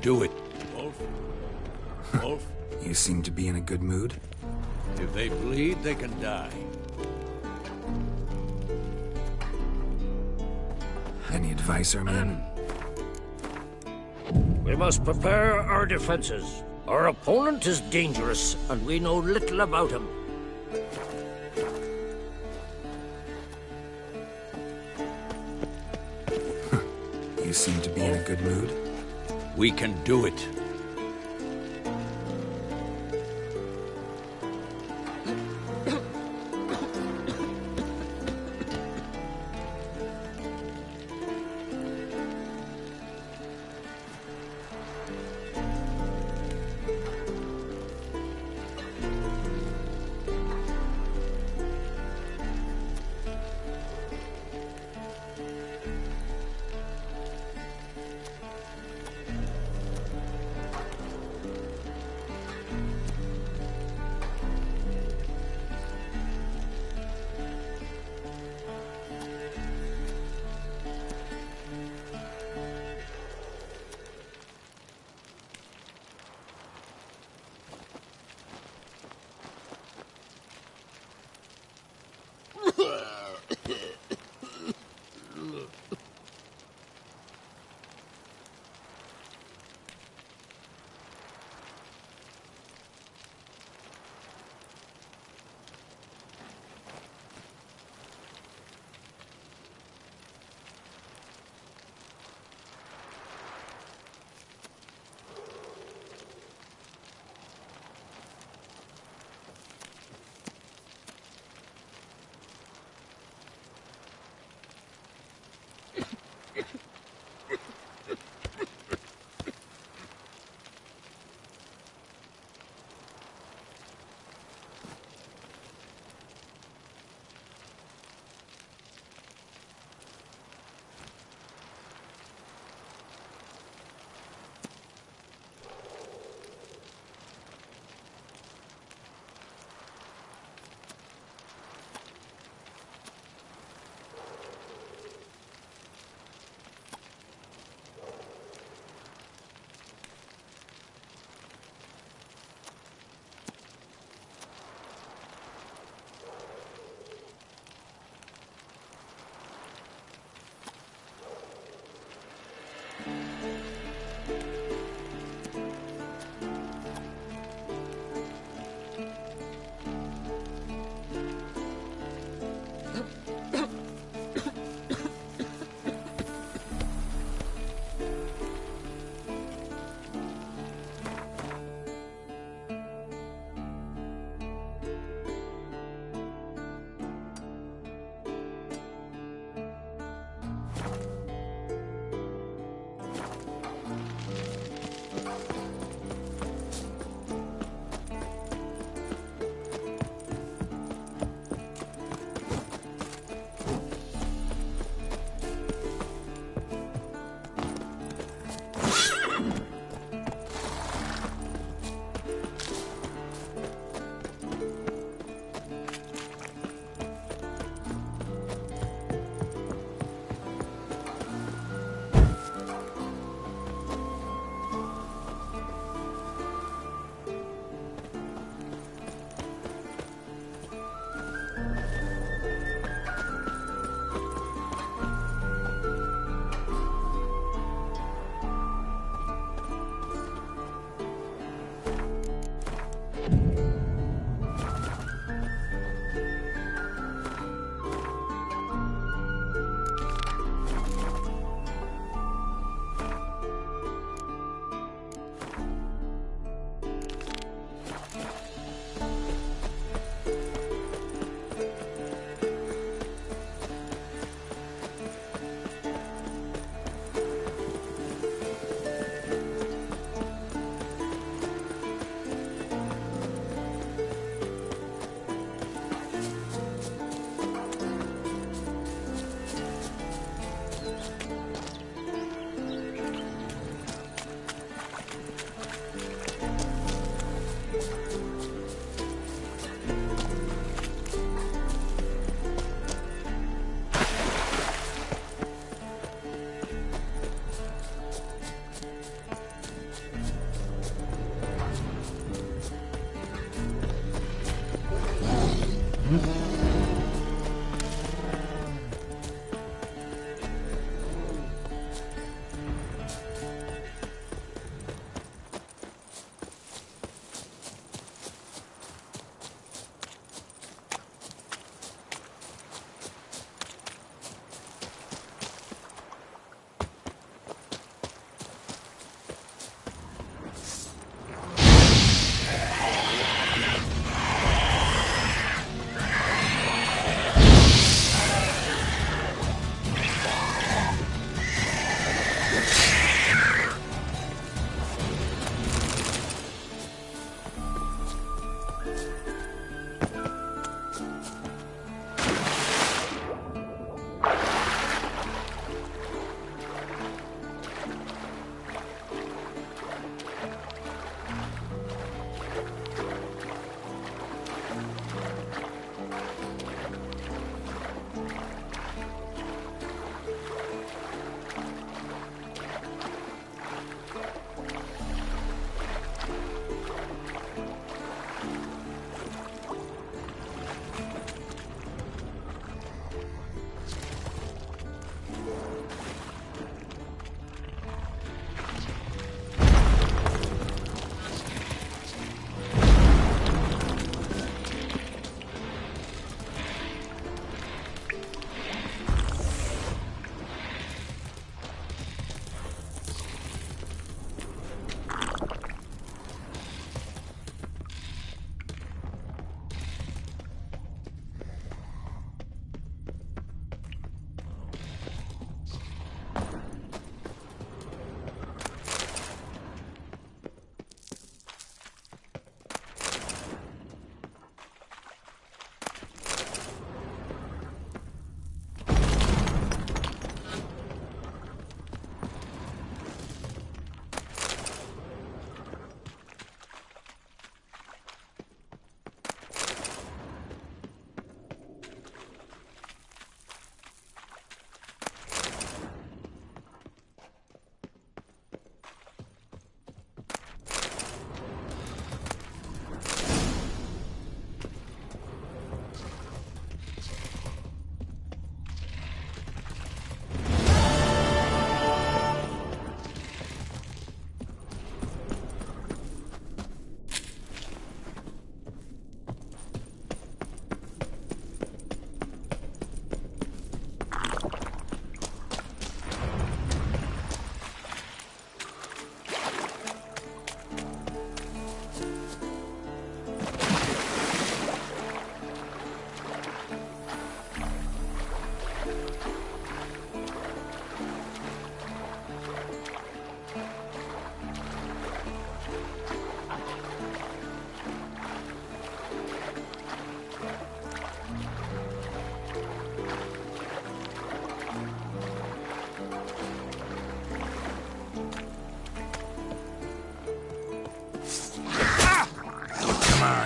do it. Wolf? Wolf? You seem to be in a good mood. If they bleed, they can die. Any advice, Ermion? We must prepare our defenses. Our opponent is dangerous, and we know little about him. You seem to be in a good mood. We can do it.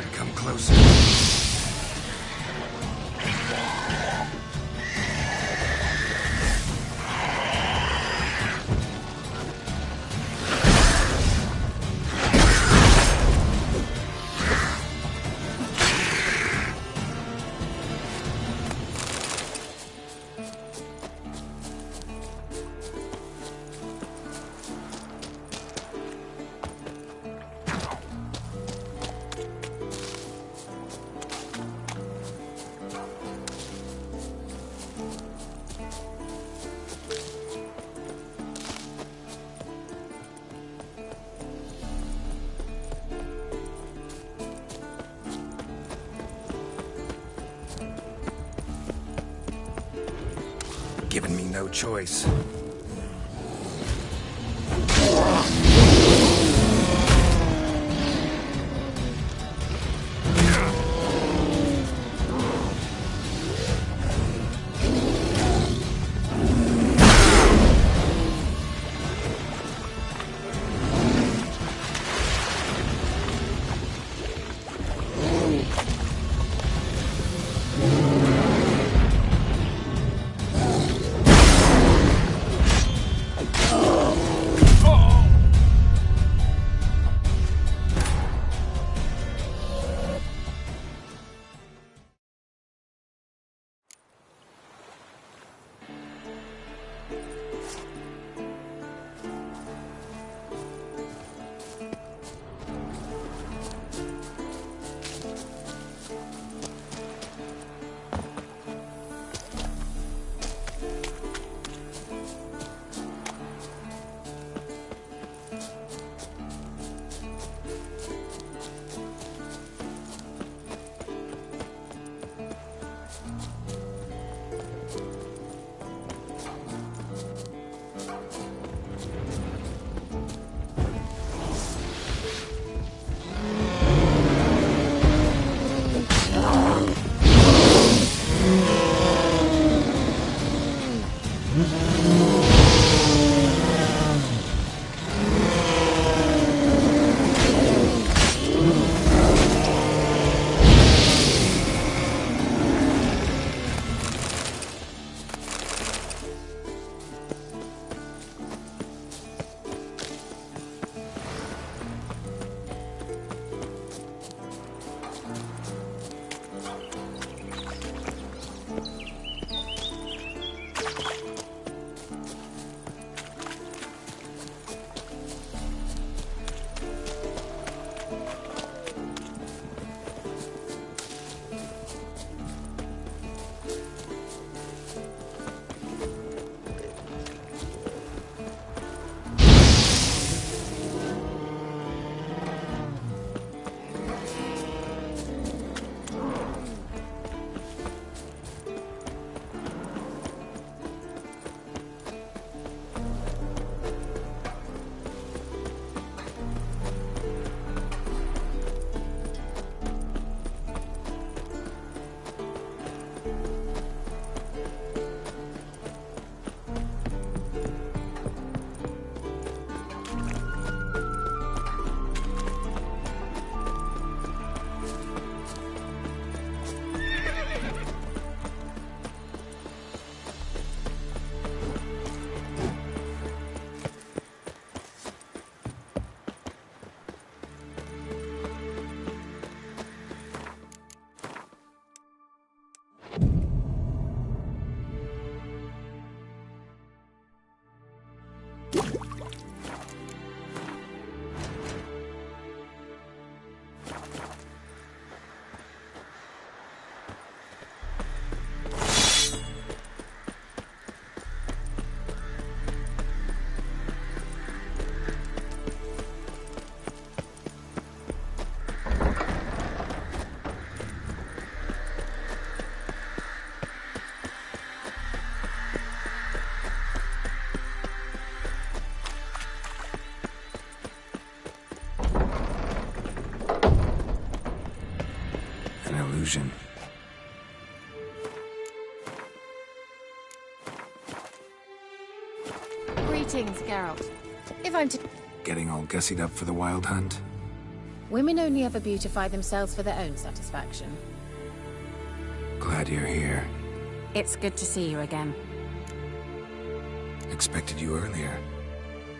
God, come closer. Given me no choice. Illusion. Greetings, Geralt. If I'm to... Getting all gussied up for the Wild Hunt? Women only ever beautify themselves for their own satisfaction. Glad you're here. It's good to see you again. Expected you earlier.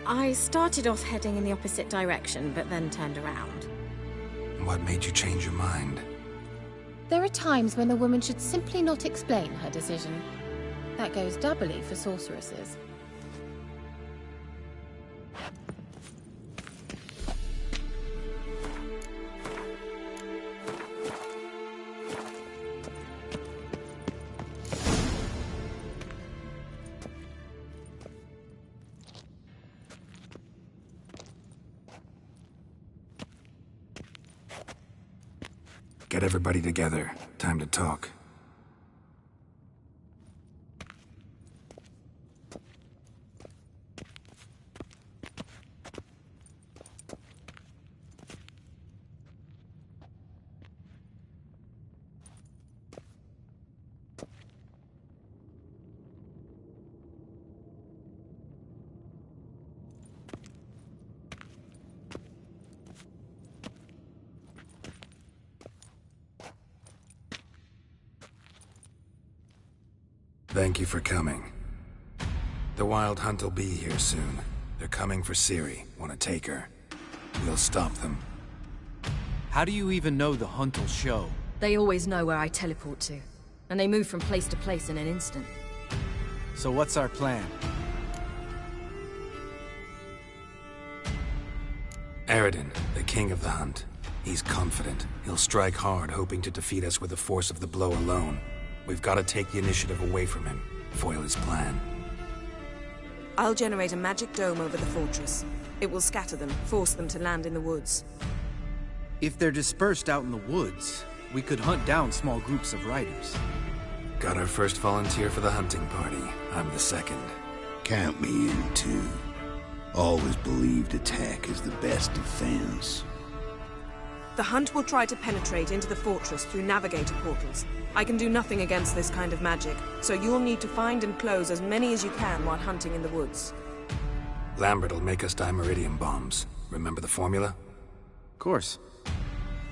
I started off heading in the opposite direction, but then turned around. What made you change your mind? There are times when a woman should simply not explain her decision. That goes doubly for sorceresses. Get everybody together. Time to talk. Thank you for coming. The Wild Hunt will be here soon. They're coming for Ciri. Want to take her. We'll stop them. How do you even know the Hunt will show? They always know where I teleport to, and they move from place to place in an instant. So what's our plan? Aradin, the king of the Hunt. He's confident. He'll strike hard, hoping to defeat us with the force of the blow alone. We've got to take the initiative away from him, foil his plan. I'll generate a magic dome over the fortress. It will scatter them, force them to land in the woods. If they're dispersed out in the woods, we could hunt down small groups of riders. Got our first volunteer for the hunting party. I'm the second. Count me in, too. Always believed attack is the best defense. The Hunt will try to penetrate into the fortress through navigator portals. I can do nothing against this kind of magic, so you'll need to find and close as many as you can while hunting in the woods. Lambert will make us dimeridium bombs. Remember the formula? Of course.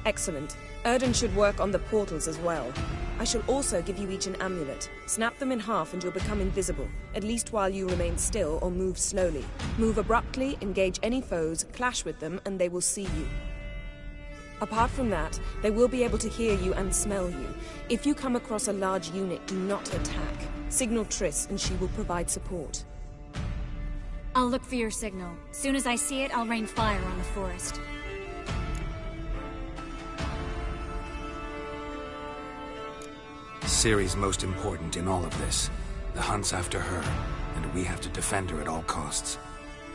Excellent. Erden should work on the portals as well. I shall also give you each an amulet. Snap them in half and you'll become invisible, at least while you remain still or move slowly. Move abruptly, engage any foes, clash with them, and they will see you. Apart from that, they will be able to hear you and smell you. If you come across a large unit, do not attack. Signal Triss and she will provide support. I'll look for your signal. Soon as I see it, I'll rain fire on the forest. Ciri's most important in all of this. The Hunt's after her, and we have to defend her at all costs.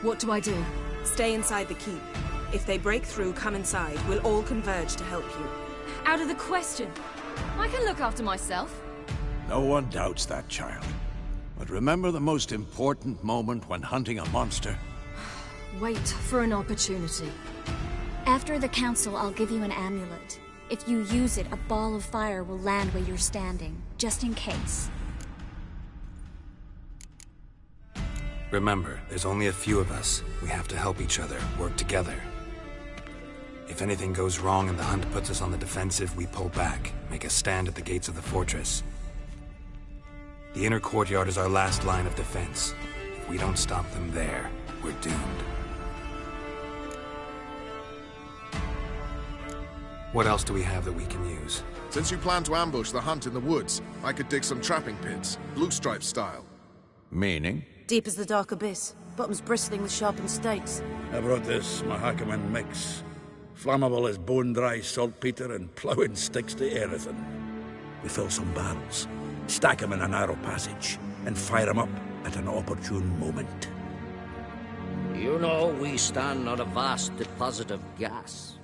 What do I do? Stay inside the keep. If they break through, come inside. We'll all converge to help you. Out of the question. I can look after myself. No one doubts that, child. But remember the most important moment when hunting a monster? Wait for an opportunity. After the council, I'll give you an amulet. If you use it, a ball of fire will land where you're standing, just in case. Remember, there's only a few of us. We have to help each other, work together. If anything goes wrong and the Hunt puts us on the defensive, we pull back, make a stand at the gates of the fortress. The inner courtyard is our last line of defense. If we don't stop them there, we're doomed. What else do we have that we can use? Since you plan to ambush the Hunt in the woods, I could dig some trapping pits, Blue Stripe style. Meaning? Deep as the dark abyss, bottoms bristling with sharpened stakes. I brought this Mahakaman mix. Flammable as bone-dry saltpeter and ploughing sticks to everything. We fill some barrels, stack them in a narrow passage, and fire them up at an opportune moment. You know, we stand on a vast deposit of gas.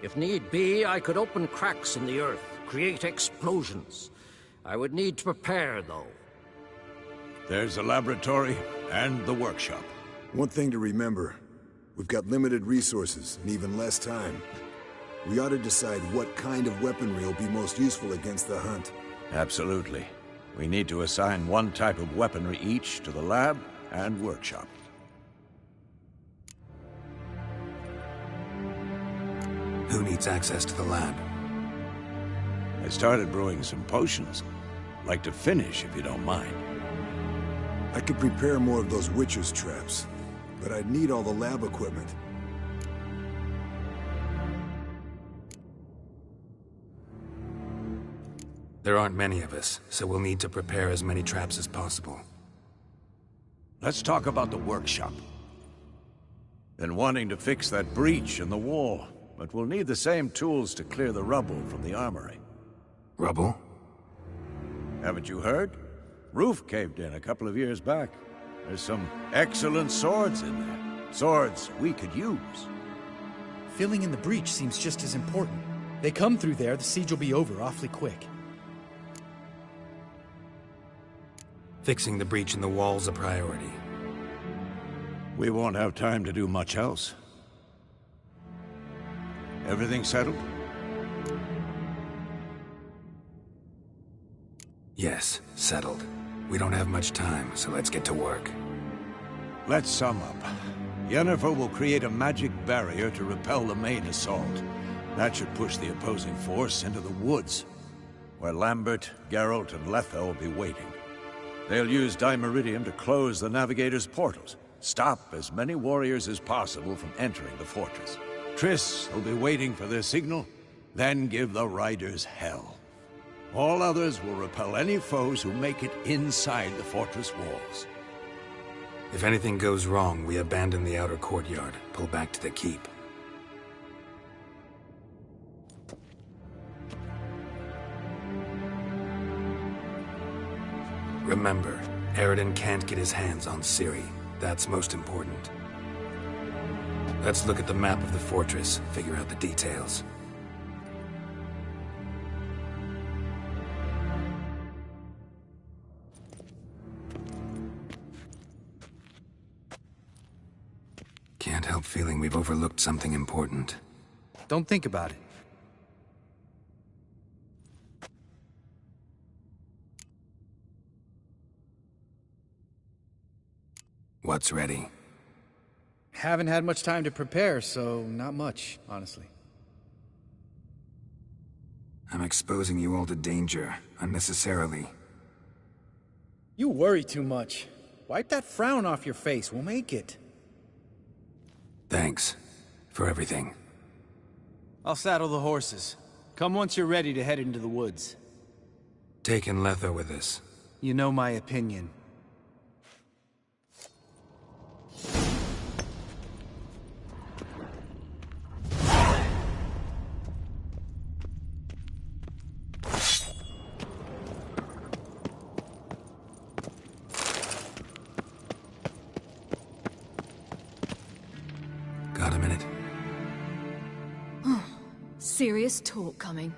If need be, I could open cracks in the earth, create explosions. I would need to prepare, though. There's a laboratory and the workshop. One thing to remember, we've got limited resources and even less time. We ought to decide what kind of weaponry will be most useful against the Hunt. Absolutely. We need to assign one type of weaponry each to the lab and workshop. Who needs access to the lab? I started brewing some potions. Like to finish, if you don't mind. I could prepare more of those Witcher's traps, but I'd need all the lab equipment. There aren't many of us, so we'll need to prepare as many traps as possible. Let's talk about the workshop. Been wanting to fix that breach in the wall, but we'll need the same tools to clear the rubble from the armory. Rubble? Haven't you heard? Roof caved in a couple of years back. There's some excellent swords in there. Swords we could use. Filling in the breach seems just as important. They come through there, the siege will be over awfully quick. Fixing the breach in the wall's a priority. We won't have time to do much else. Everything settled? Yes, settled. We don't have much time, so let's get to work. Let's sum up. Yennefer will create a magic barrier to repel the main assault. That should push the opposing force into the woods, where Lambert, Geralt, and Letha will be waiting. They'll use Dimeridium to close the Navigator's portals, stop as many warriors as possible from entering the fortress. Triss will be waiting for their signal, then give the riders hell. All others will repel any foes who make it inside the fortress walls. If anything goes wrong, we abandon the outer courtyard, pull back to the keep. Remember, Aroden can't get his hands on Ciri. That's most important. Let's look at the map of the fortress, figure out the details. Can't help feeling we've overlooked something important. Don't think about it. What's ready? Haven't had much time to prepare, so not much, honestly. I'm exposing you all to danger, unnecessarily. You worry too much. Wipe that frown off your face, we'll make it. Thanks for everything. I'll saddle the horses. Come once you're ready to head into the woods. Taking Letha with us. You know my opinion. Got a minute? Serious talk coming.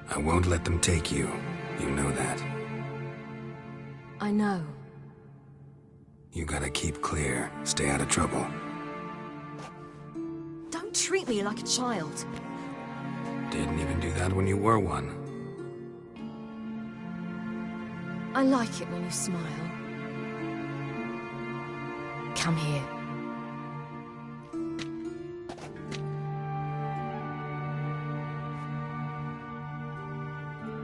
I won't let them take you. You know that. I know. You gotta keep clear. Stay out of trouble. Don't treat me like a child. Didn't even do that when you were one. I like it when you smile. Come here.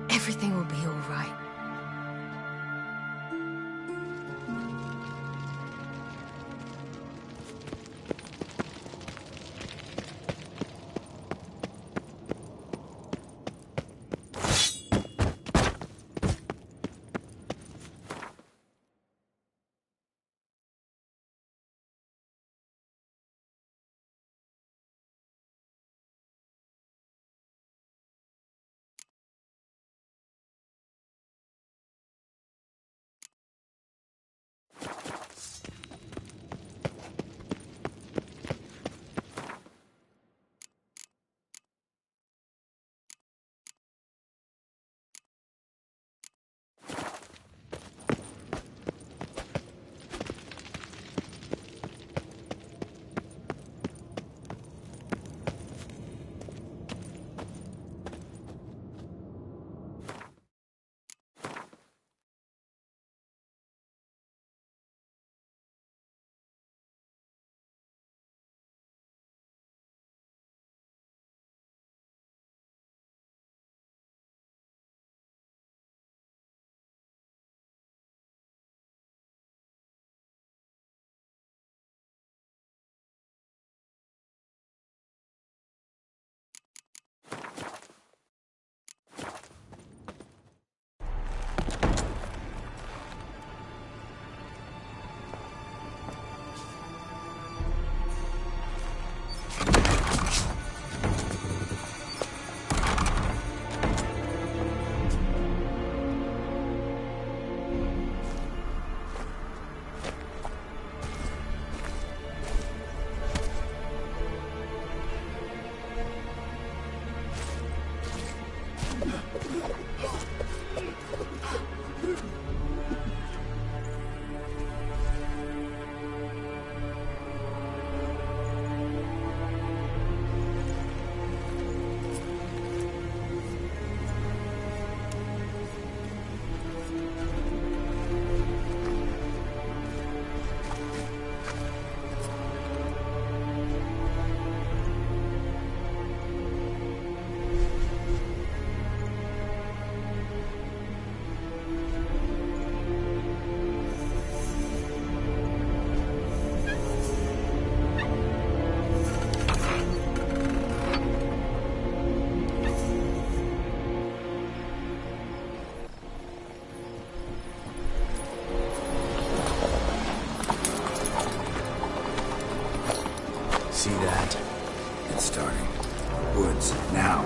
Everything will be all right. See that? It's starting. Woods, now.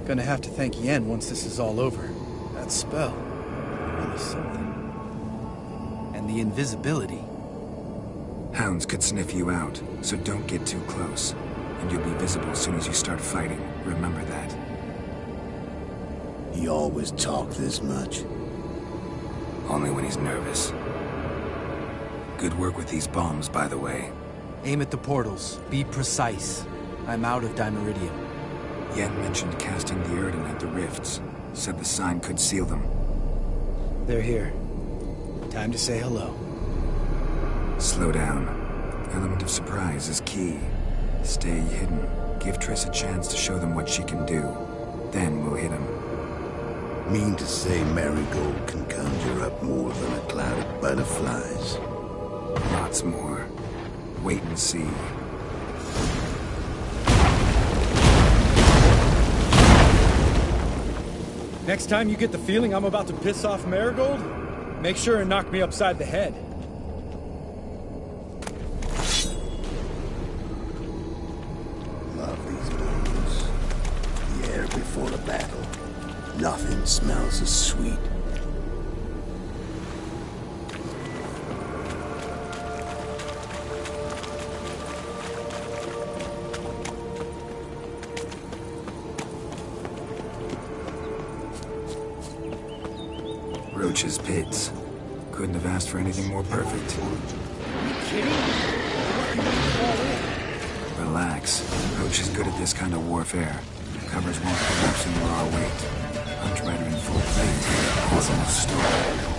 Gonna have to thank Yen once this is all over. That spell, really something. And the invisibility. Hounds could sniff you out, so don't get too close. And you'll be visible as soon as you start fighting. Remember that. He always talk this much? Only when he's nervous. Good work with these bombs, by the way. Aim at the portals. Be precise. I'm out of Dimeridium. Yen mentioned casting the Erden at the rifts. Said the sign could seal them. They're here. Time to say hello. Slow down. Element of surprise is key. Stay hidden. Give Triss a chance to show them what she can do. Then we'll hit him. Mean to say Marigold can conjure up more than a cloud of butterflies? Lots more. Wait and see. Next time you get the feeling I'm about to piss off Marigold, make sure and knock me upside the head. Love these moments. The air before the battle. Nothing smells as sweet. Roach's pits. Couldn't have asked for anything more perfect. Are you kidding? Relax. Roach is good at this kind of warfare. Covers won't collapse under our weight. Hunt Rider in full plate. Awesome story.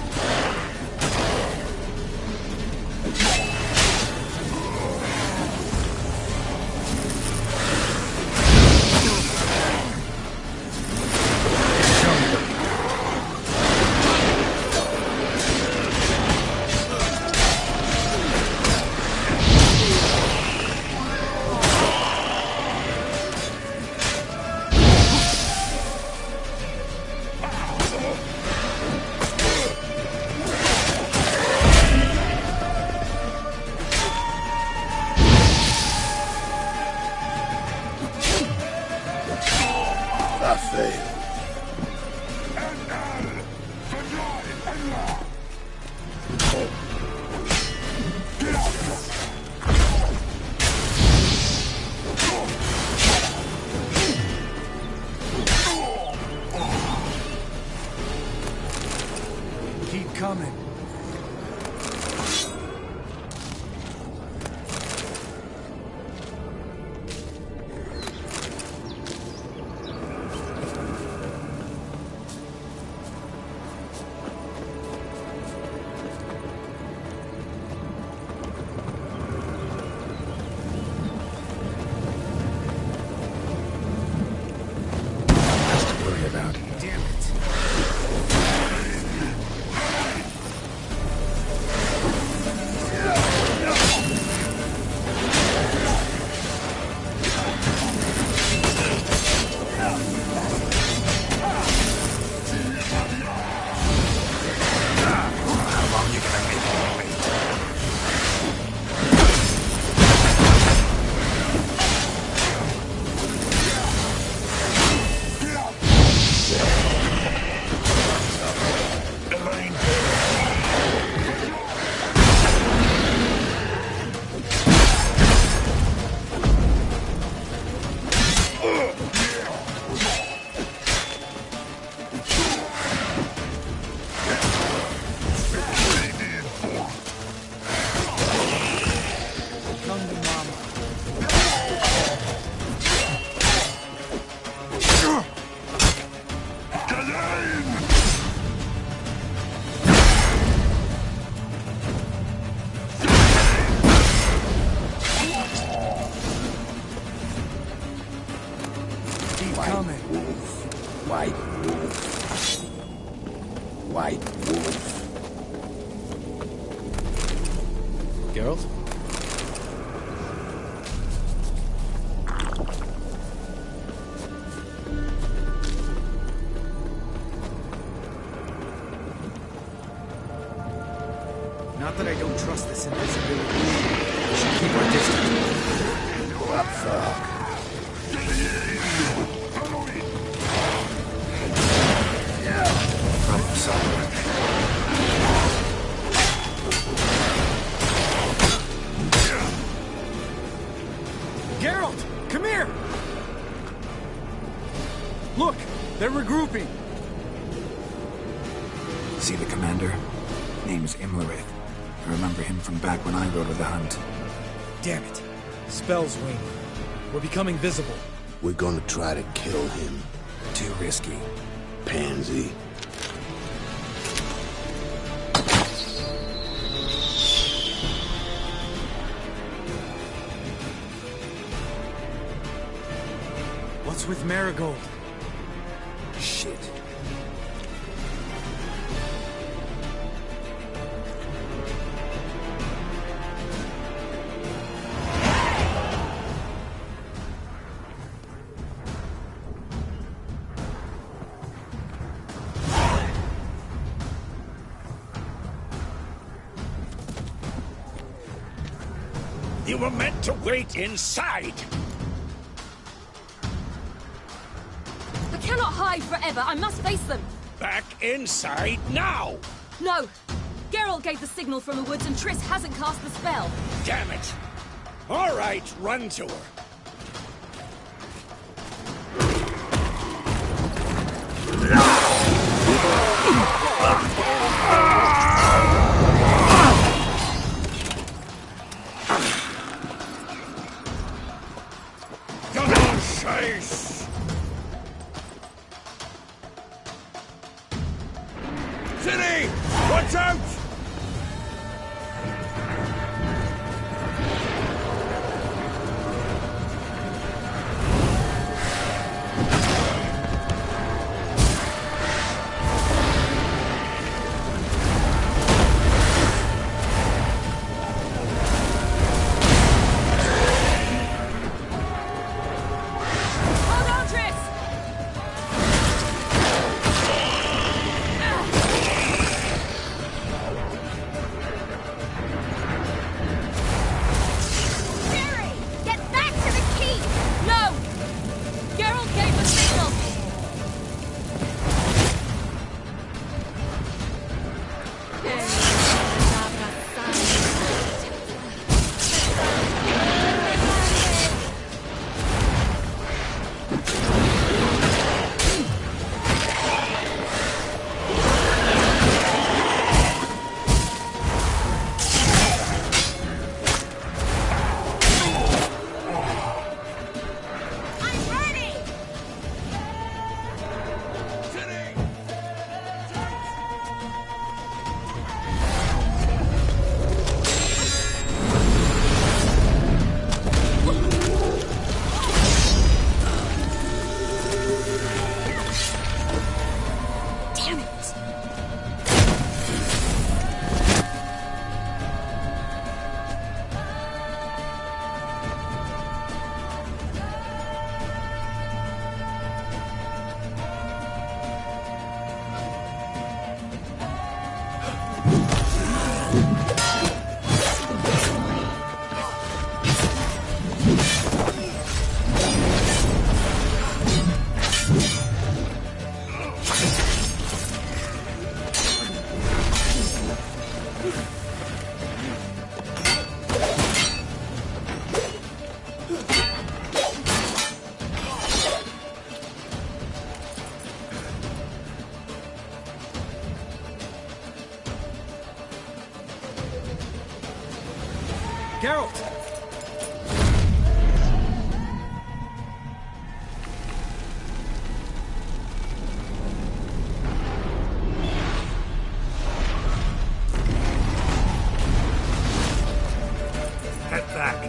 I failed. Keep coming. Geralt. Not that I don't trust this invisibility. We should keep our distance. What fuck? Problem solved. Geralt, come here! Look, they're regrouping. See the commander? Name's Imlerith. I remember him from back when I rode with the Hunt. Damn it. Spell's waning. We're becoming visible. We're gonna try to kill him. Too risky. Pansy. What's with Marigold? Shit. You were meant to wait inside! I cannot hide forever. I must face them. Back inside now! No! Geralt gave the signal from the woods and Triss hasn't cast the spell. Damn it! All right, run to her. Double chase! City! Watch out! Hold on, Triss! Ciri! Get back to the keep! No! Geralt gave the signal! I'm ready! Damn it! Geralt! Head back.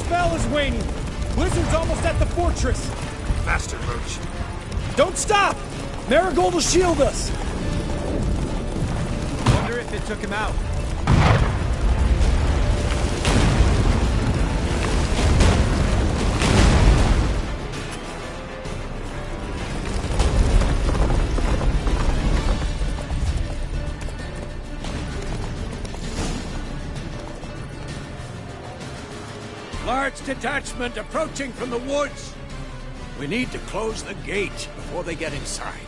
spell is waning. Blizzard's almost at the fortress. Faster, Roach. Don't stop! Marigold will shield us. Wonder if it took him out. Large detachment approaching from the woods. We need to close the gate before they get inside.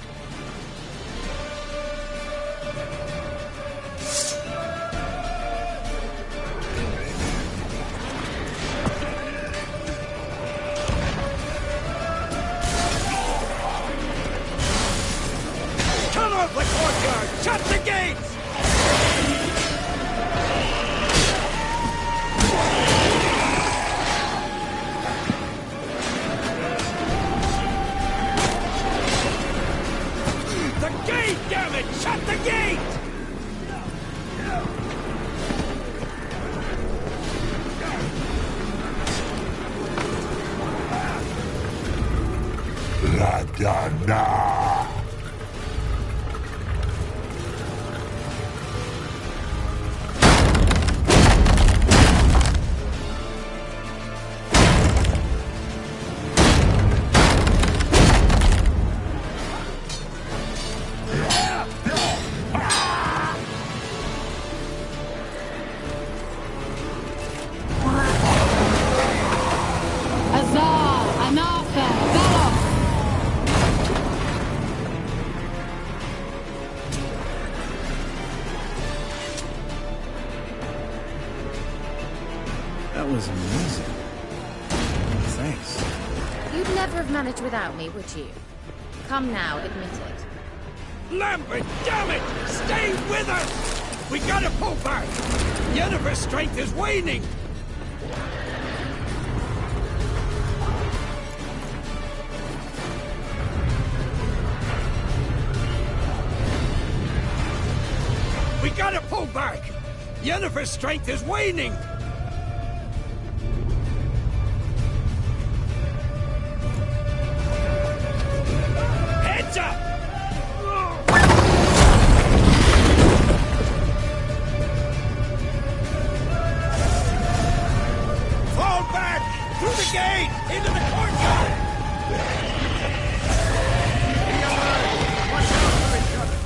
Come out the courtyard! Shut the gates! Damn it! Shut the gate! La Dana! That was amazing. Thanks. You'd never have managed without me, would you? Come now, admit it. Lambert, damn it! Stay with us! We gotta pull back! Yennefer's strength is waning! We gotta pull back! Yennefer's strength is waning! Heads up! Fall back! Through the gate! Into the courtyard! Be alert! Watch out for each other!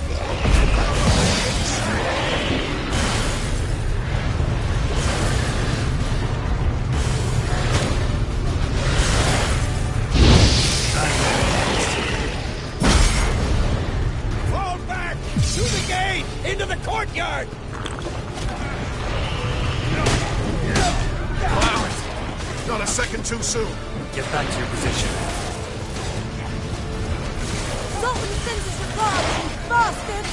Fall back! Through the gate! Into the courtyard! Flowers! Not a second too soon. Get back to your position. Sultan sends us regards, you bastard!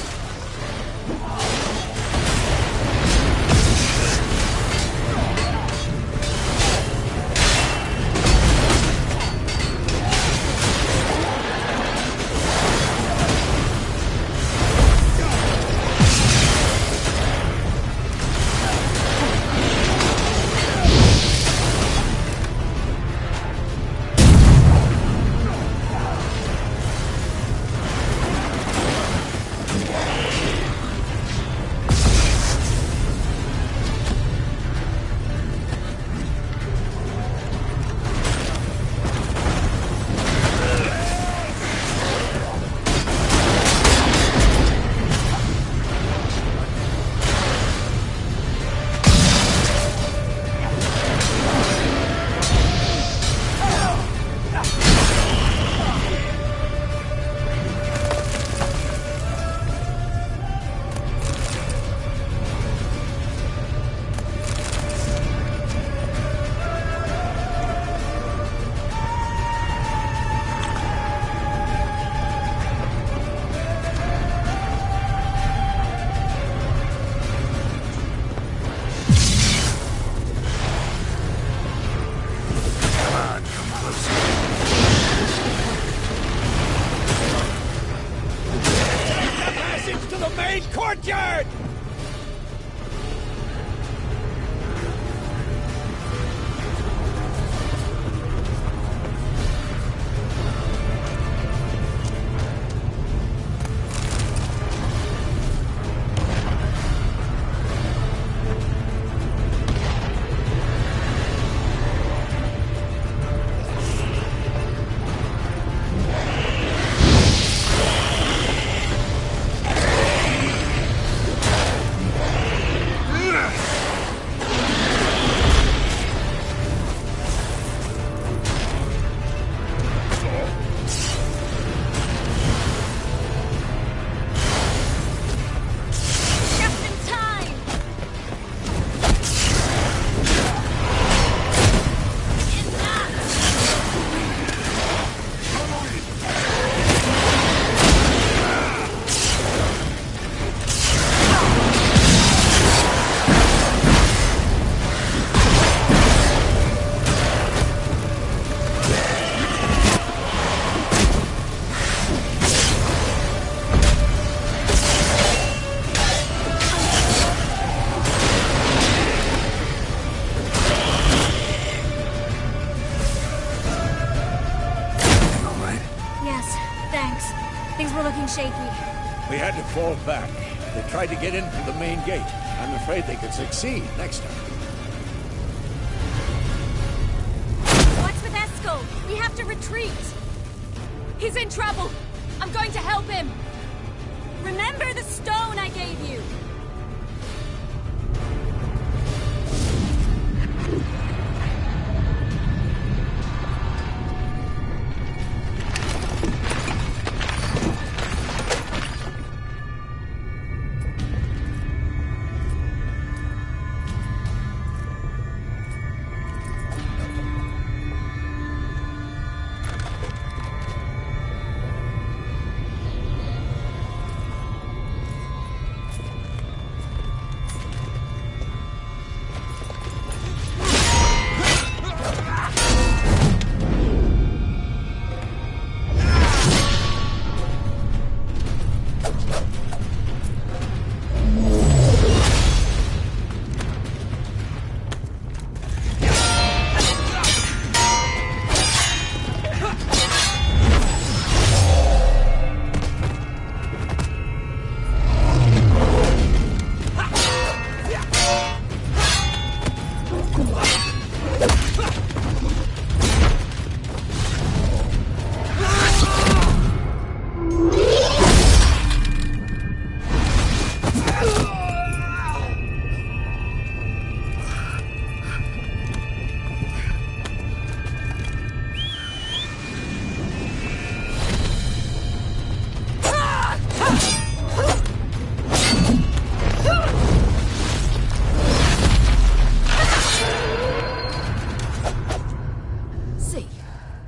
Courtyard! looking shaky. We had to fall back. They tried to get in through the main gate. I'm afraid they could succeed next time. What's with Eskel? We have to retreat. He's in trouble. I'm going to help him. Remember the stone I gave you.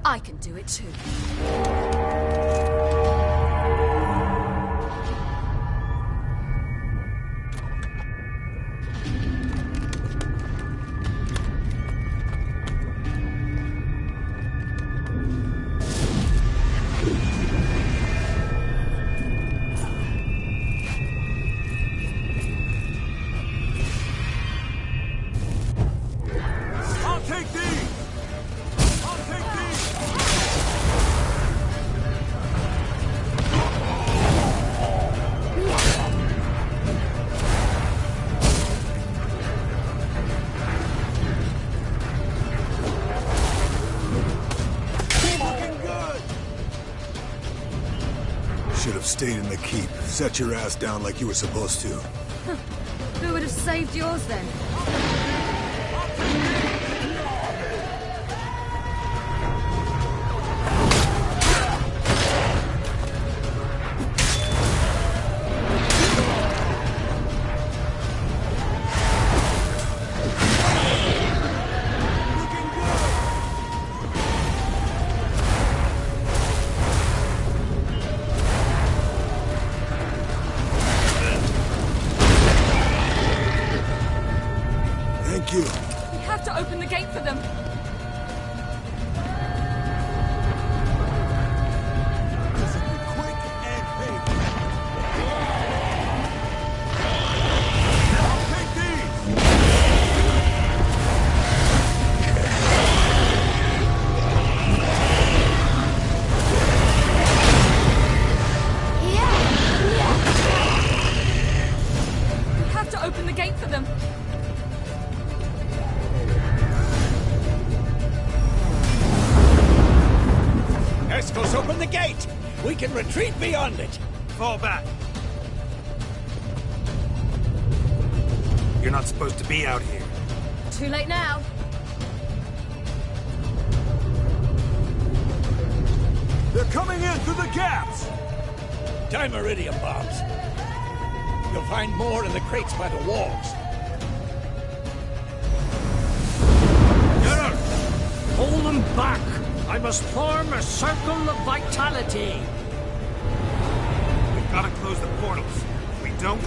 I can do it too. Should have stayed in the keep. Set your ass down like you were supposed to. Who would have saved yours then? Thank you. We have to open the gate for them. We have to open the gate for them. Eskel's open the gate! We can retreat beyond it! Fall back! You're not supposed to be out here. Too late now. They're coming in through the gaps! Dimeridium bombs. You'll find more in the crates by the walls. Hold them back! I must form a circle of vitality. We've got to close the portals. If we don't,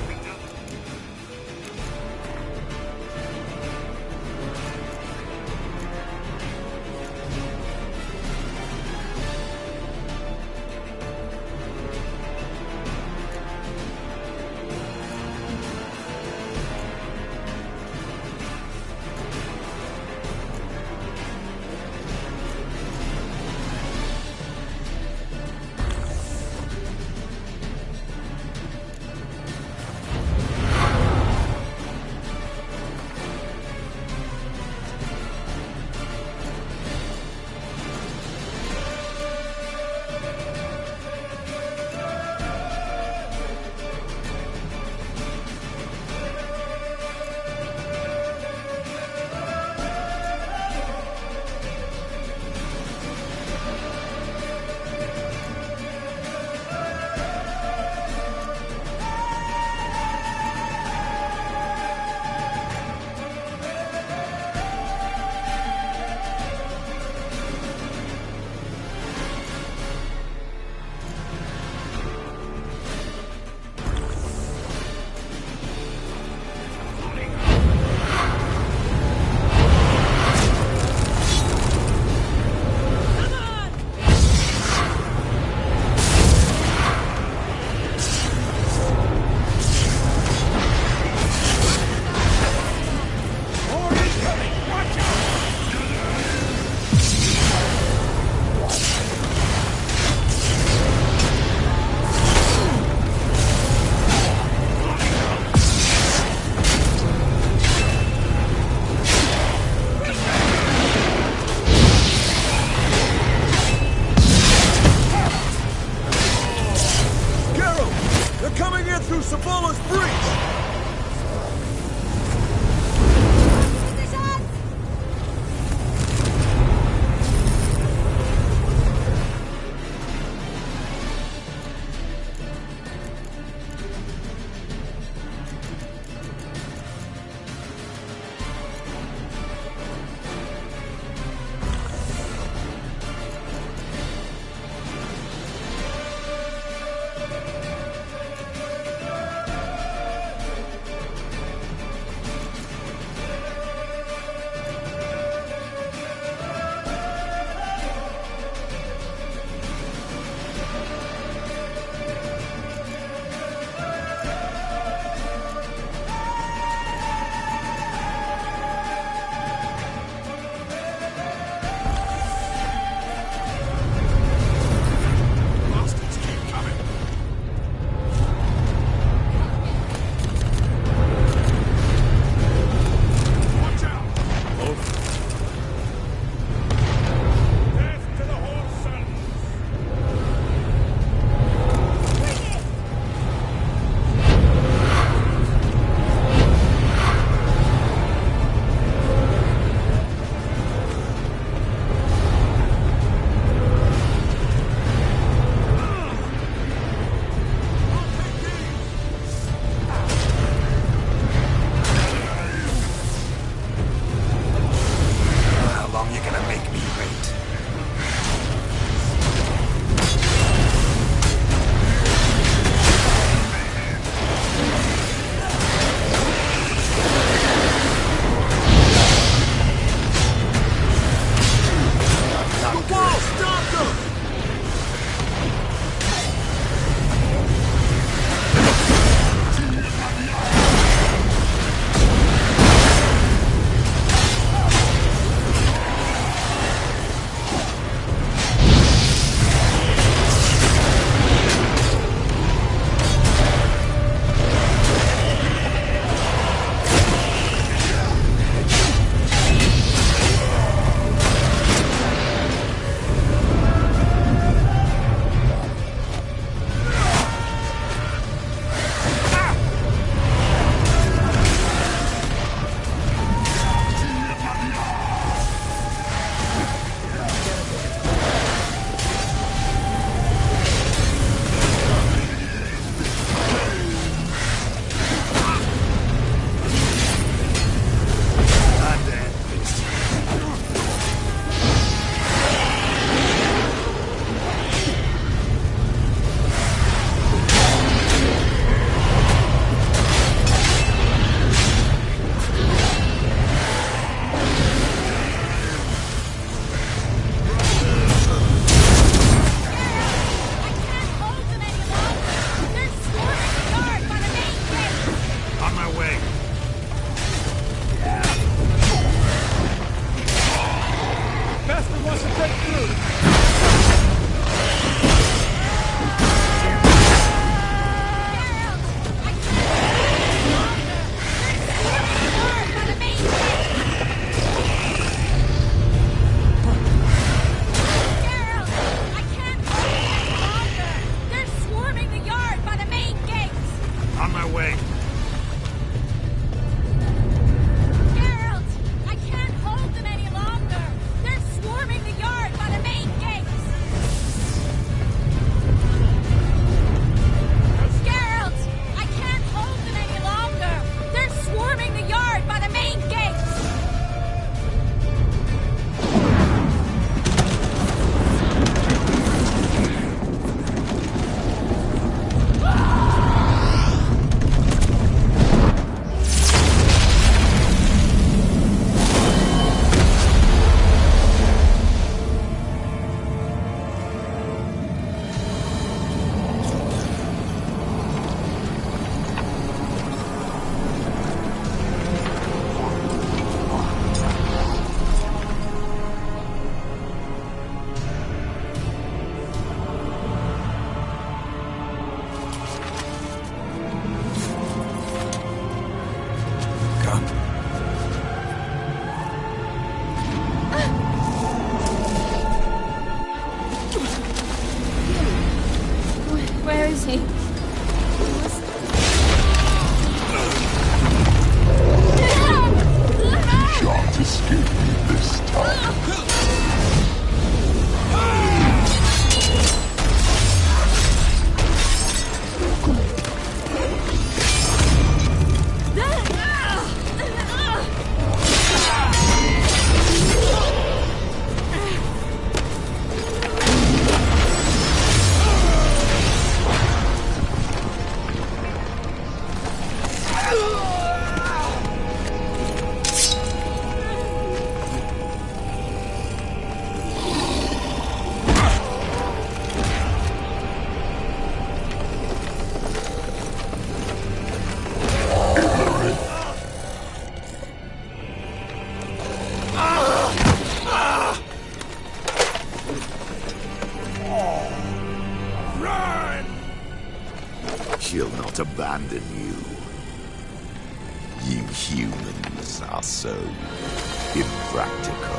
wants to break through. Where is he? Shan't escape me this time. She'll not abandon you. You humans are so impractical.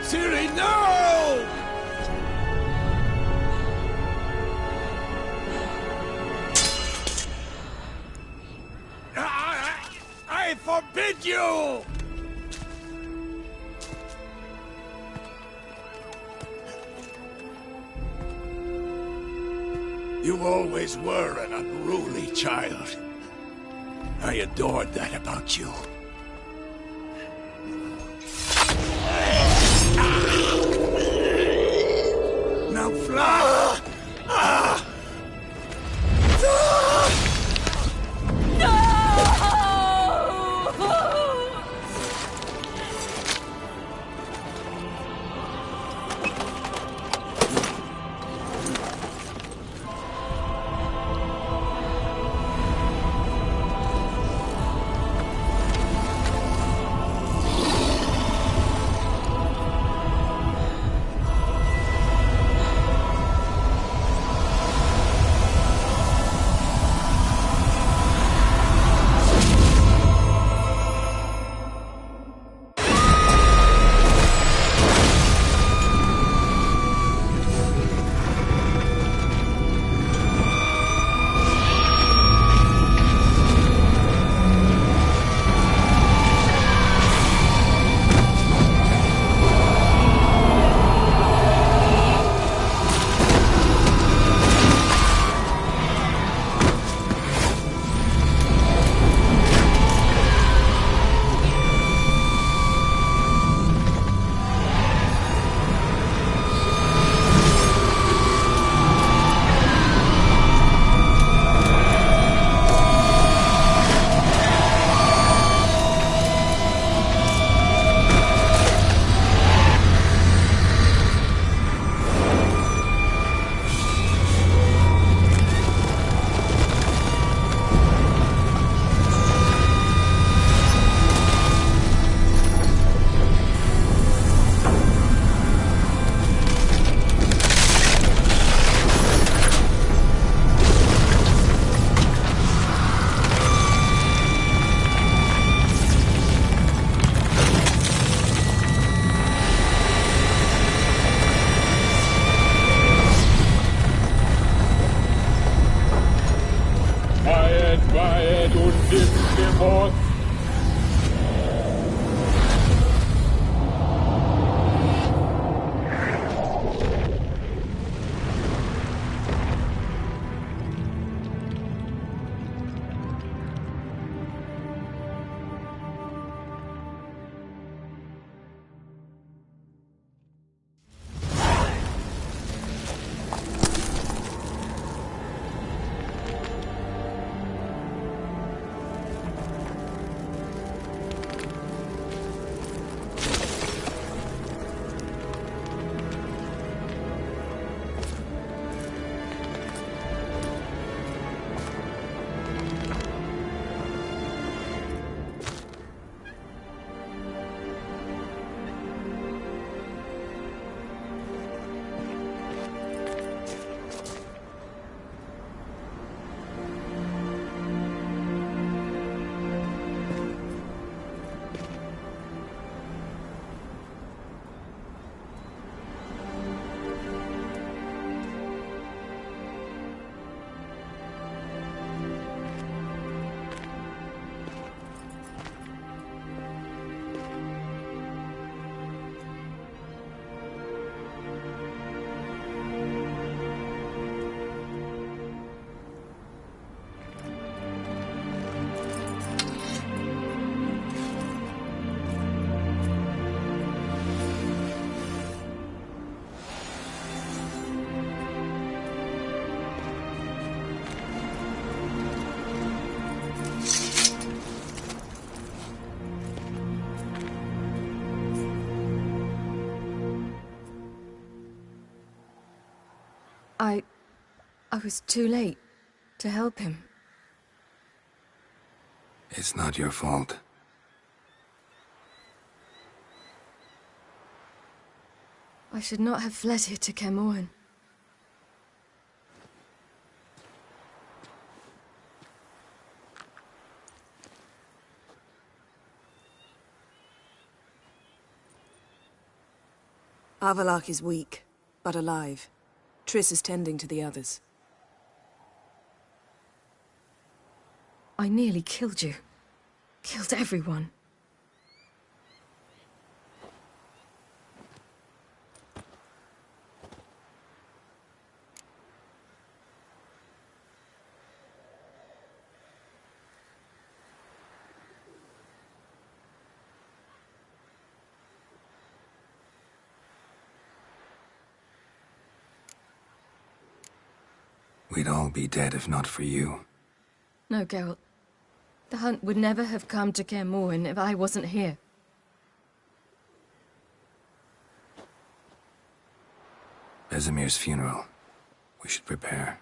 Ciri, no! I forbid you! You always were an unruly child. I adored that about you. Now fly! I was too late to help him. It's not your fault. I should not have fled here to Kaer Morhen. Avallac'h is weak, but alive. Triss is tending to the others. I nearly killed you. Killed everyone. We'd all be dead if not for you. No, Geralt. The hunt would never have come to Kaer Morhen if I wasn't here. Vesemir's funeral. We should prepare.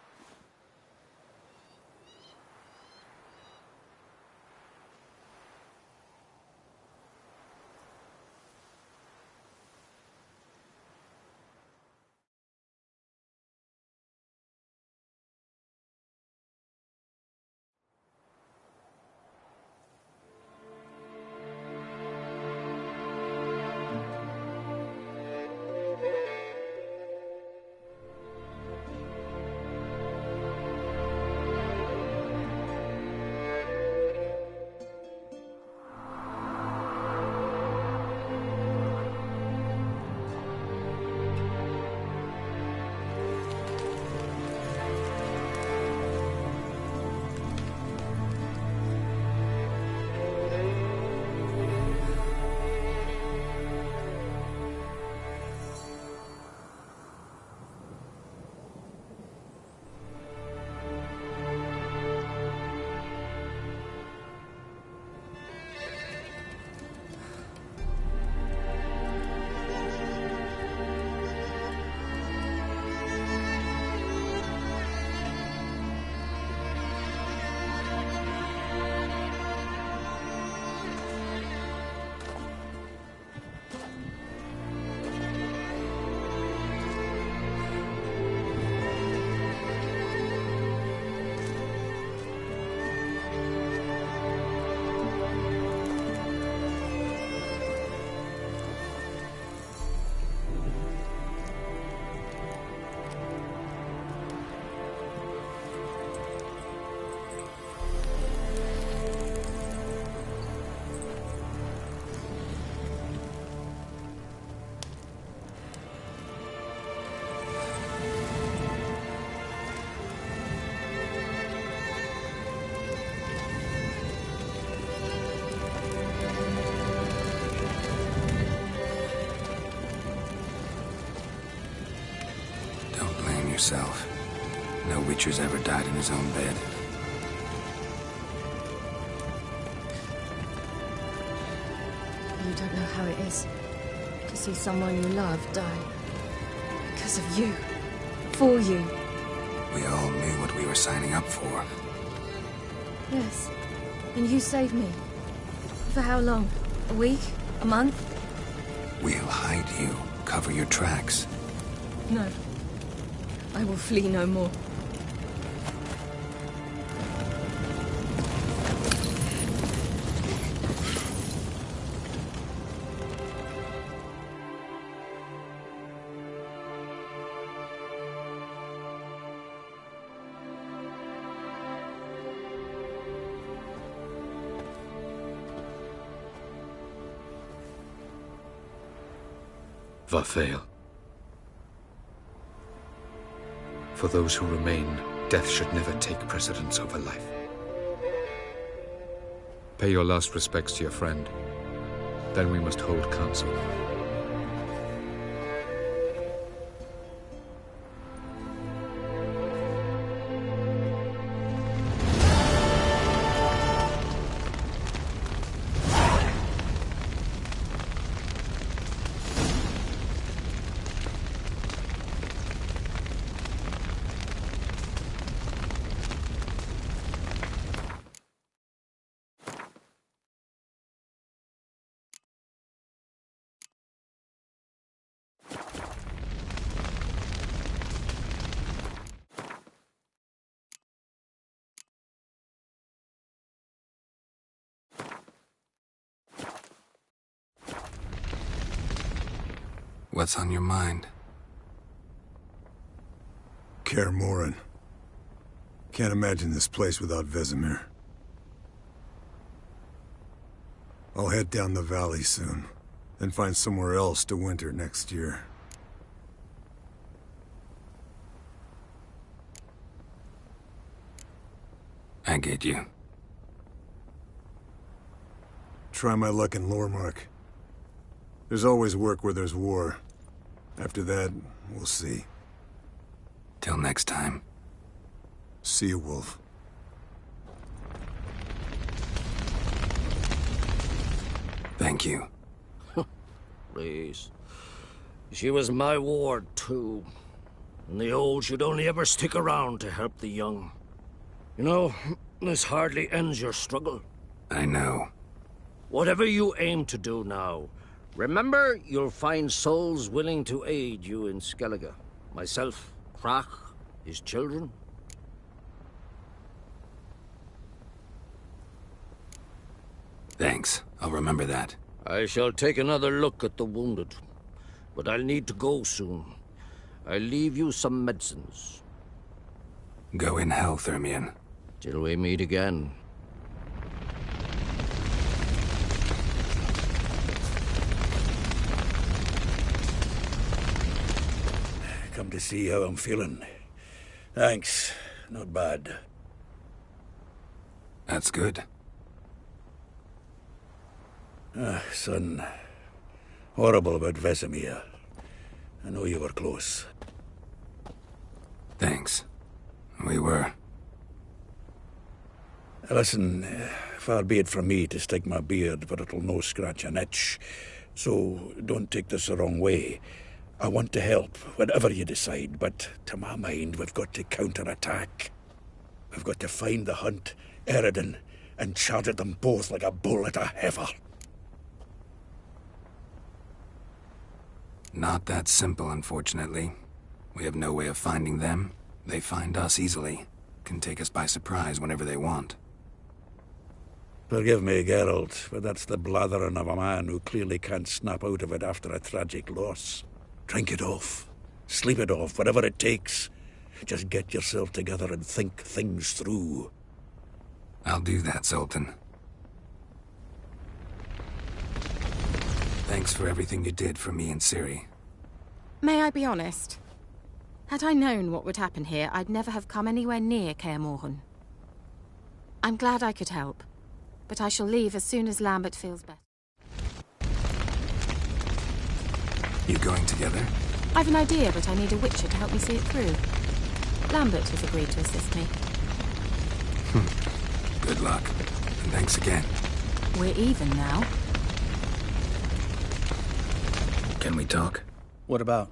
yourself. No Witcher's ever died in his own bed. You don't know how it is to see someone you love die. Because of you. For you. We all knew what we were signing up for. Yes. And you saved me. For how long? A week? A month? We'll hide you. Cover your tracks. No. I will flee no more. Varthael. For those who remain, death should never take precedence over life. Pay your last respects to your friend. Then we must hold council. What's on your mind? Kaer Morhen. Can't imagine this place without Vesemir. I'll head down the valley soon, then find somewhere else to winter next year. I get you. Try my luck in Lormark. There's always work where there's war. After that, we'll see. Till next time. See you, Wolf. Thank you. Please. She was my ward, too. And the old should only ever stick around to help the young. You know, this hardly ends your struggle. I know. Whatever you aim to do now, remember you'll find souls willing to aid you in Skellige. Myself, Crach, his children. Thanks. I'll remember that. I shall take another look at the wounded. But I'll need to go soon. I'll leave you some medicines. Go in hell, Thermion. Till we meet again. Come to see how I'm feeling. Thanks. Not bad. That's good. Son. Horrible about Vesemir. I know you were close. Thanks. We were. Listen, far be it from me to stick my beard, but it'll no scratch an itch. So don't take this the wrong way. I want to help, whatever you decide, but to my mind, we've got to counterattack. We've got to find the Hunt, Eredin, and charge at them both like a bull at a heifer. Not that simple, unfortunately. We have no way of finding them. They find us easily. Can take us by surprise whenever they want. Forgive me, Geralt, but that's the blathering of a man who clearly can't snap out of it after a tragic loss. Drink it off. Sleep it off, whatever it takes. Just get yourself together and think things through. I'll do that, Zoltan. Thanks for everything you did for me and Ciri. May I be honest? Had I known what would happen here, I'd never have come anywhere near Kaer Morhen. I'm glad I could help, but I shall leave as soon as Lambert feels better. You going together? I've an idea, but I need a Witcher to help me see it through. Lambert has agreed to assist me. Good luck. And thanks again. We're even now. Can we talk? What about?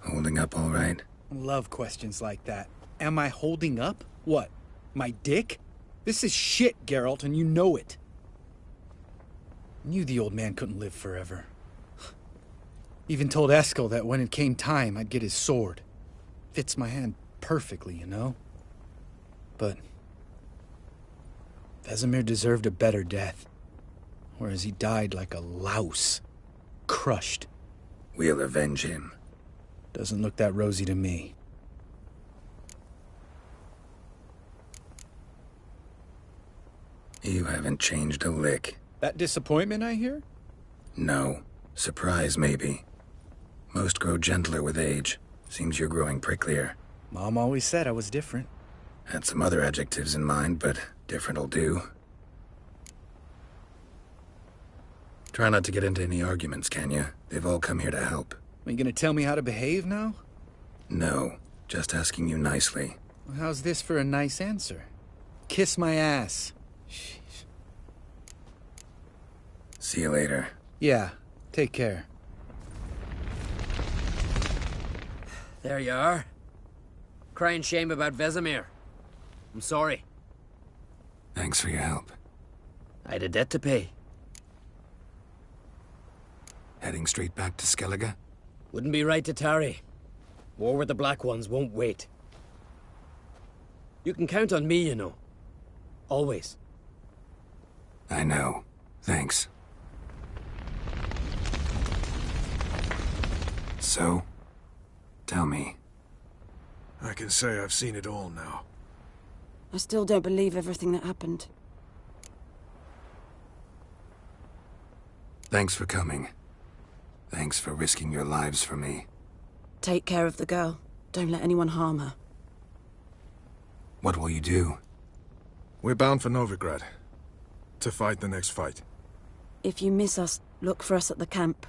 Holding up all right? Love questions like that. Am I holding up? What? My dick? This is shit, Geralt, and you know it. Knew the old man couldn't live forever. Even told Eskel that when it came time, I'd get his sword. Fits my hand perfectly, you know? But Vesemir deserved a better death. Whereas he died like a louse. Crushed. We'll avenge him. Doesn't look that rosy to me. You haven't changed a lick. That disappointment, I hear? No. Surprise, maybe. Most grow gentler with age. Seems you're growing pricklier. Mom always said I was different. Had some other adjectives in mind, but different'll do. Try not to get into any arguments, can you? They've all come here to help. Are you gonna tell me how to behave now? No. Just asking you nicely. Well, how's this for a nice answer? Kiss my ass. Jeez. See you later. Yeah. Take care. There you are. Crying shame about Vesemir. I'm sorry. Thanks for your help. I had a debt to pay. Heading straight back to Skellige? Wouldn't be right to tarry. War with the Black Ones won't wait. You can count on me, you know. Always. I know. Thanks. So, tell me. I can say I've seen it all now. I still don't believe everything that happened. Thanks for coming. Thanks for risking your lives for me. Take care of the girl. Don't let anyone harm her. What will you do? We're bound for Novigrad. To fight the next fight. If you miss us, look for us at the camp.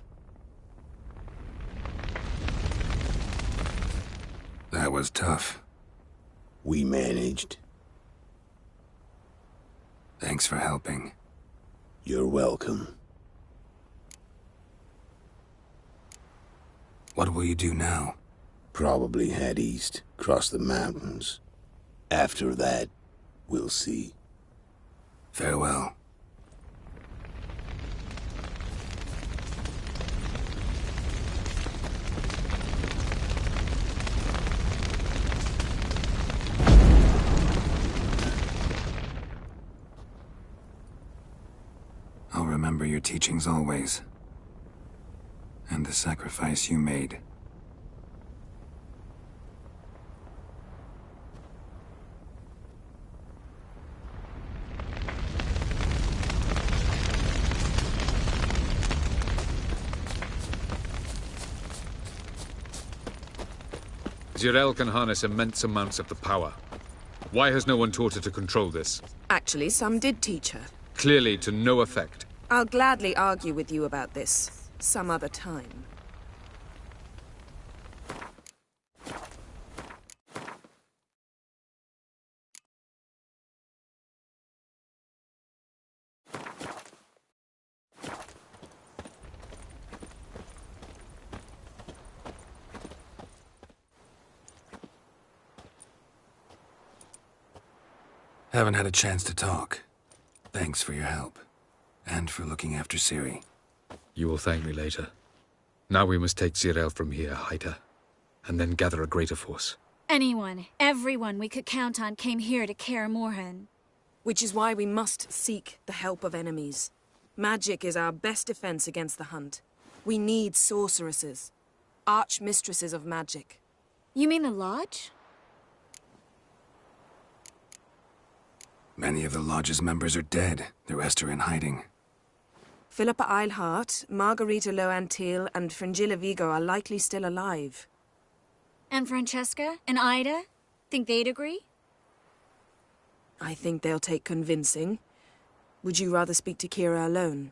That was tough. We managed. Thanks for helping. You're welcome. What will you do now? Probably head east, cross the mountains. After that, we'll see. Farewell. I'll remember your teachings always. And the sacrifice you made. Zireael can harness immense amounts of the power. Why has no one taught her to control this? Actually, some did teach her. Clearly to no effect. I'll gladly argue with you about this some other time. Haven't had a chance to talk. Thanks for your help. And for looking after Ciri. You will thank me later. Now we must take Zireael from here, hide her, and then gather a greater force. Anyone, everyone we could count on came here to Kaer Morhen. Which is why we must seek the help of enemies. Magic is our best defense against the Hunt. We need sorceresses. Archmistresses of magic. You mean the Lodge? Many of the Lodge's members are dead. The rest are in hiding. Philippa Eilhart, Margarita Loantil, and Fringilla Vigo are likely still alive. And Francesca and Ida? Think they'd agree? I think they'll take convincing. Would you rather speak to Kira alone?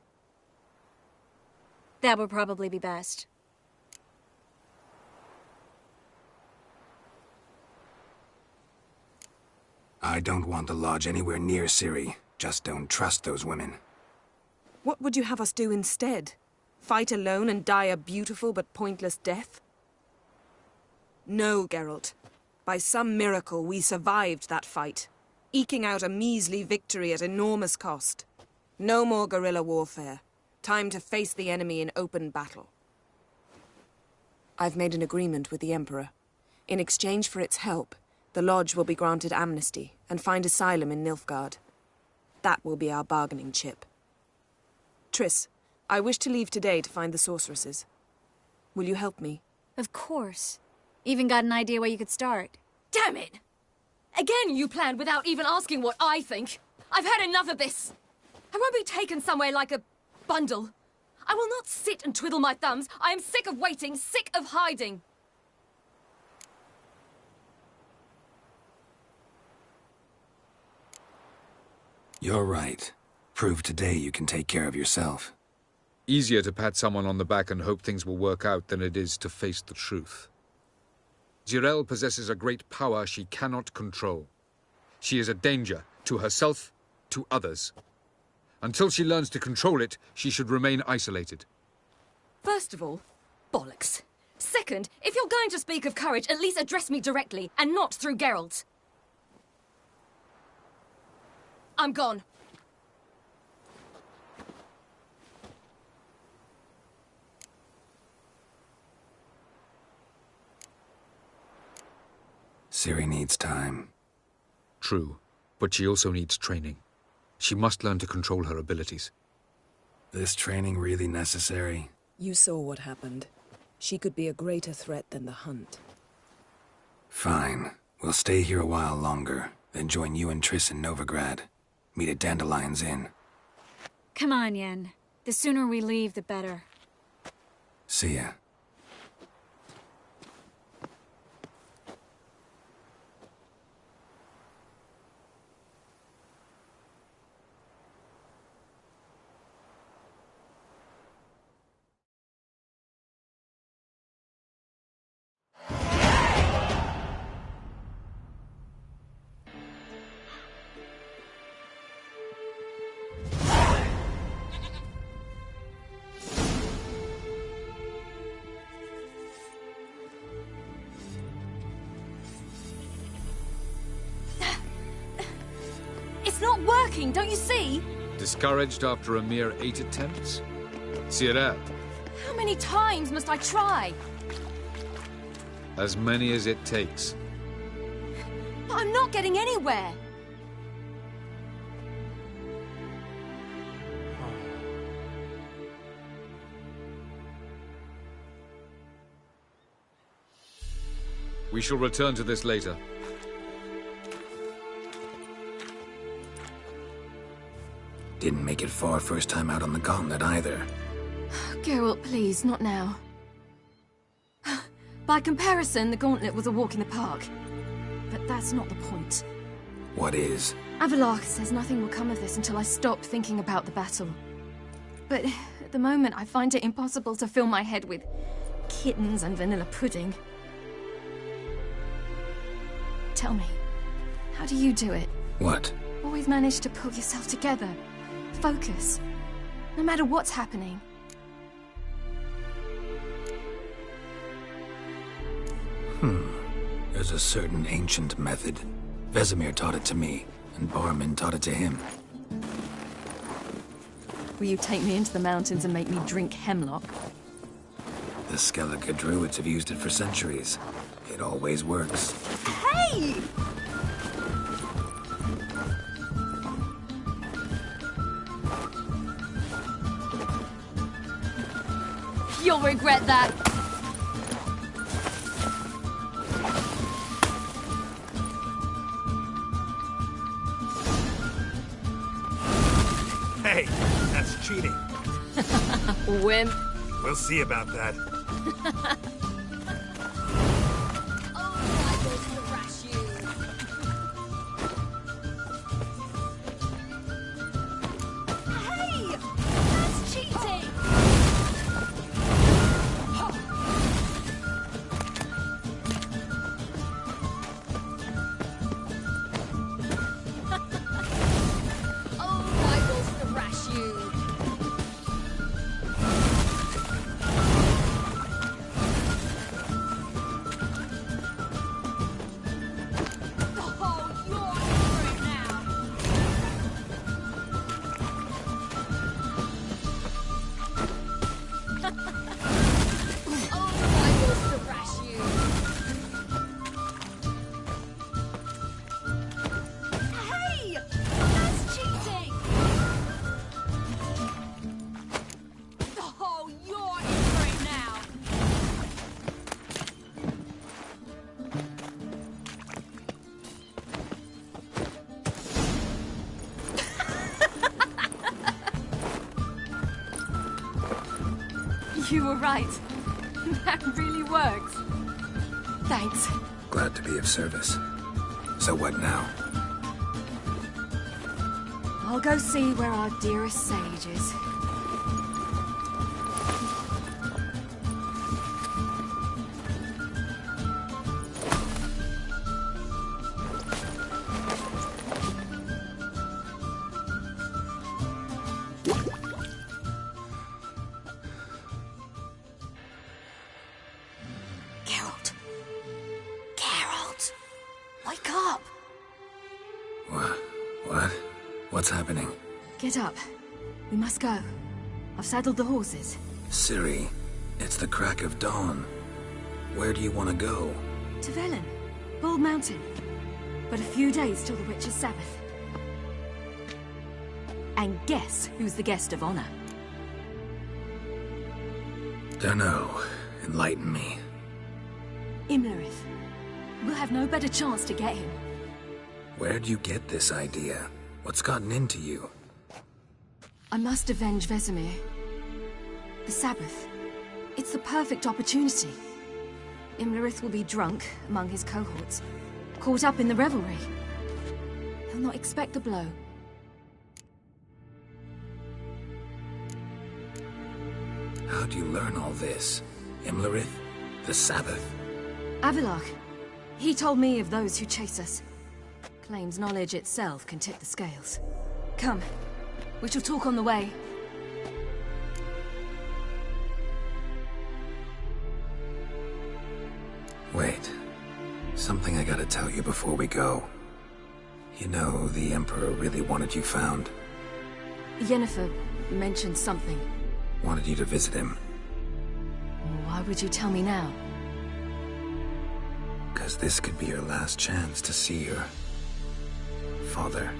That would probably be best. I don't want the Lodge anywhere near Ciri. Just don't trust those women. What would you have us do instead? Fight alone and die a beautiful but pointless death? No, Geralt. By some miracle, we survived that fight, eking out a measly victory at enormous cost. No more guerrilla warfare. Time to face the enemy in open battle. I've made an agreement with the Emperor. In exchange for its help, the Lodge will be granted amnesty and find asylum in Nilfgaard. That will be our bargaining chip. Triss, I wish to leave today to find the sorceresses. Will you help me? Of course. Even got an idea where you could start. Damn it! Again you planned without even asking what I think. I've had enough of this. I won't be taken somewhere like a bundle. I will not sit and twiddle my thumbs. I am sick of waiting, sick of hiding. You're right. Prove today you can take care of yourself. Easier to pat someone on the back and hope things will work out than it is to face the truth. Zireael possesses a great power she cannot control. She is a danger to herself, to others. Until she learns to control it, she should remain isolated. First of all, bollocks. Second, if you're going to speak of courage, at least address me directly, and not through Geralt. I'm gone. Ciri needs time. True, but she also needs training. She must learn to control her abilities. This training really necessary? You saw what happened. She could be a greater threat than the Hunt. Fine. We'll stay here a while longer, then join you and Triss in Novigrad. Meet at Dandelion's Inn. Come on, Yen. The sooner we leave, the better. See ya. Don't you see? Discouraged after a mere 8 attempts? Zireael. How many times must I try? As many as it takes. But I'm not getting anywhere. We shall return to this later. Didn't make it far first time out on the gauntlet either. Geralt, please, not now. By comparison, the gauntlet was a walk in the park. But that's not the point. What is? Avallac'h says nothing will come of this until I stop thinking about the battle. But at the moment, I find it impossible to fill my head with kittens and vanilla pudding. Tell me, how do you do it? What? Always manage to pull yourself together. Focus. No matter what's happening. There's a certain ancient method. Vesemir taught it to me, and Barman taught it to him. Will you take me into the mountains and make me drink hemlock? The Skellige druids have used it for centuries. It always works. Hey! You'll regret that. Hey, that's cheating. Wimp. We'll see about that. Hey! That's cheating! You were right. That really worked. Thanks. Glad to be of service. So what now? I'll go see where our dearest sage is. Geralt. Geralt. Wake up. What? What's happening? Get up. We must go. I've saddled the horses. Ciri, it's the crack of dawn. Where do you want to go? To Velen. Bald Mountain. But a few days till the Witcher's Sabbath. And guess who's the guest of honor? Dunno. Enlighten me. Imlerith. We'll have no better chance to get him. Where'd you get this idea? What's gotten into you? I must avenge Vesemir. The Sabbath. It's the perfect opportunity. Imlerith will be drunk among his cohorts, caught up in the revelry. He'll not expect the blow. How'd you learn all this? Imlerith? The Sabbath? Avilark. He told me of those who chase us. Claims knowledge itself can tip the scales. Come. We shall talk on the way. Wait. Something I gotta tell you before we go. You know, the Emperor really wanted you found. Yennefer mentioned something. Wanted you to visit him. Why would you tell me now? 'Cause this could be your last chance to see your father.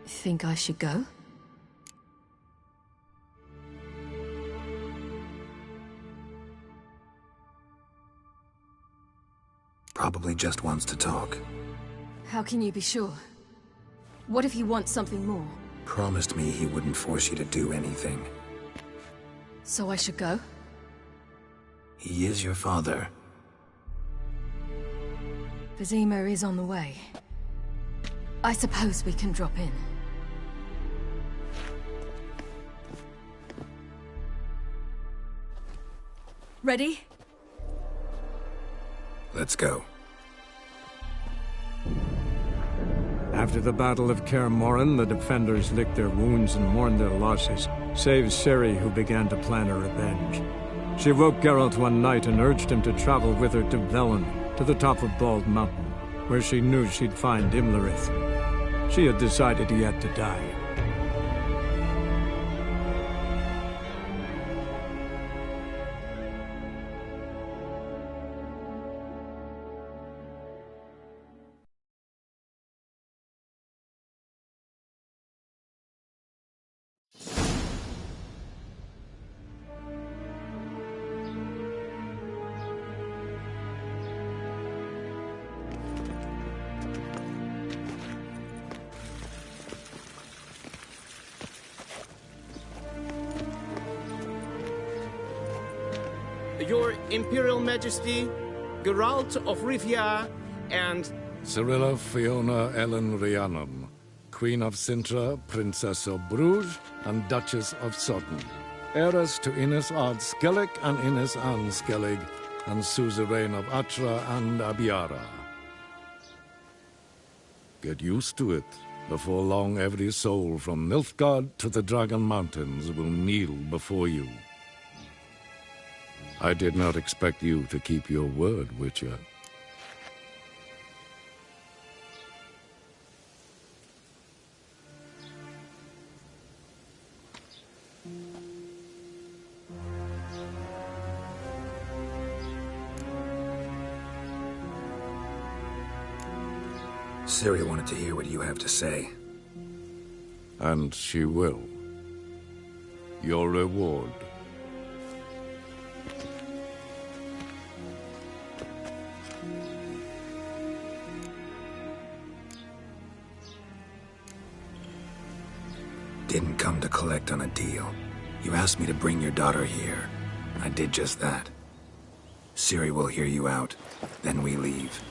Think I should go? Probably just wants to talk. How can you be sure? What if he wants something more? Promised me he wouldn't force you to do anything. So I should go? He is your father. Vesemir is on the way. I suppose we can drop in. Ready? Let's go. After the Battle of Kaer Morhen, the defenders licked their wounds and mourned their losses, save Ciri, who began to plan her revenge. She woke Geralt one night and urged him to travel with her to Velen, to the top of Bald Mountain, where she knew she'd find Imlerith. She had decided he had to die. Your Imperial Majesty, Geralt of Rivia, and... Cirilla Fiona Ellen Rhiannon, Queen of Sintra, Princess of Bruges, and Duchess of Sodden. Heiress to Innis Ard Skellig and Innis Ann Skellig, and suzerain of Atra and Abiara. Get used to it. Before long, every soul from Nilfgaard to the Dragon Mountains will kneel before you. I did not expect you to keep your word, Witcher. Ciri wanted to hear what you have to say. And she will. Your reward. Didn't come to collect on a deal. You asked me to bring your daughter here. I did just that. Ciri will hear you out, then we leave.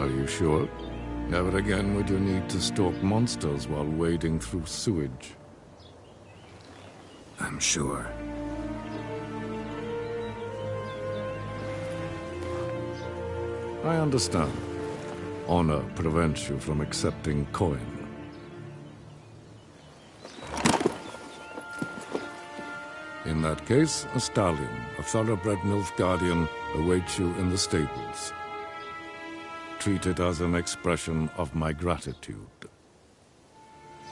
Are you sure? Never again would you need to stalk monsters while wading through sewage. I'm sure. I understand. Honor prevents you from accepting coin. In that case, a stallion, a thoroughbred Nilfgaardian, awaits you in the stables. Treat it as an expression of my gratitude.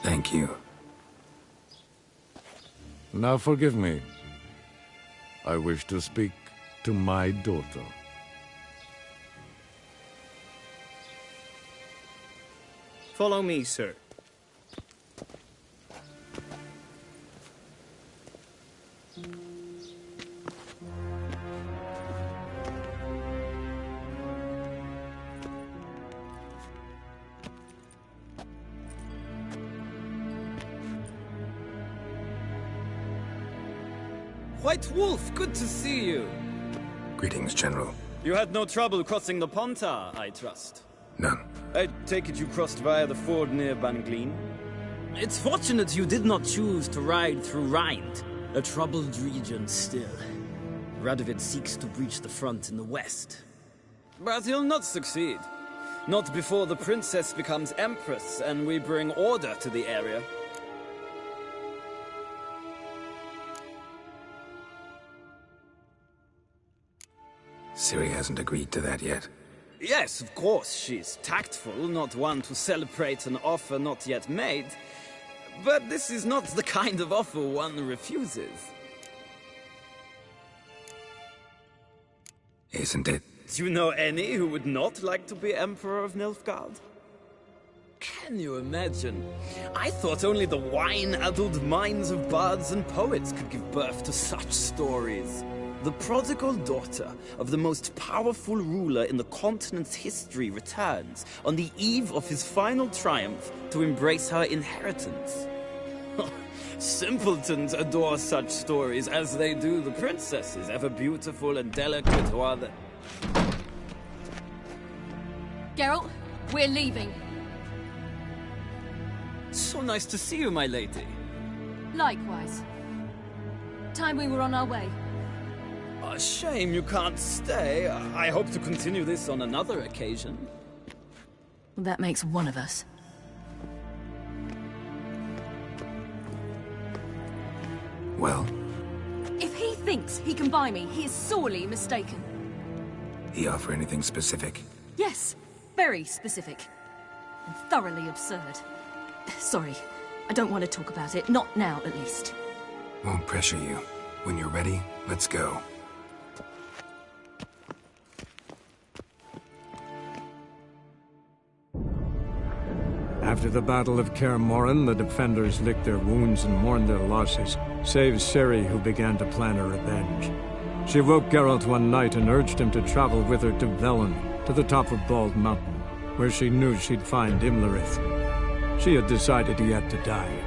Thank you. Now forgive me. I wish to speak to my daughter. Follow me, sir. White Wolf, good to see you. Greetings, General. You had no trouble crossing the Pontar, I trust. None. I take it you crossed via the ford near Banglin? It's fortunate you did not choose to ride through Rind, a troubled region still. Radovid seeks to breach the front in the west. But he'll not succeed. Not before the princess becomes empress and we bring order to the area. Ciri hasn't agreed to that yet. Yes, of course, she's tactful, not one to celebrate an offer not yet made. But this is not the kind of offer one refuses. Isn't it? Do you know any who would not like to be Emperor of Nilfgaard? Can you imagine? I thought only the wine-addled minds of bards and poets could give birth to such stories. The prodigal daughter of the most powerful ruler in the continent's history returns on the eve of his final triumph to embrace her inheritance. Simpletons adore such stories as they do the princesses, ever beautiful and delicate who are the... Geralt, we're leaving. So nice to see you, my lady. Likewise. Time we were on our way. A shame you can't stay. I hope to continue this on another occasion. Well, that makes one of us. Well? If he thinks he can buy me, he is sorely mistaken. He offer anything specific? Yes, very specific. And thoroughly absurd. Sorry, I don't want to talk about it. Not now, at least. Won't pressure you. When you're ready, let's go. After the Battle of Kaer Morhen, the defenders licked their wounds and mourned their losses, save Ciri, who began to plan a revenge. She woke Geralt one night and urged him to travel with her to Velen, to the top of Bald Mountain, where she knew she'd find Imlerith. She had decided he had to die.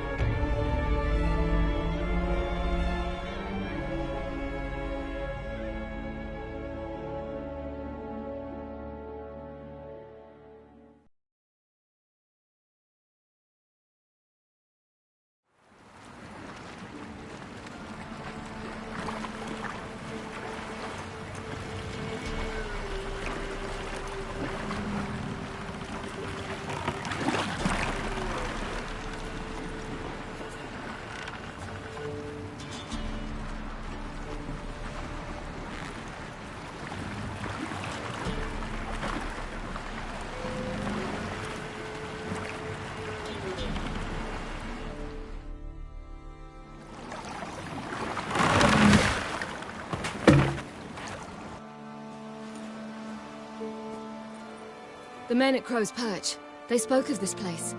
The men at Crow's Perch, they spoke of this place.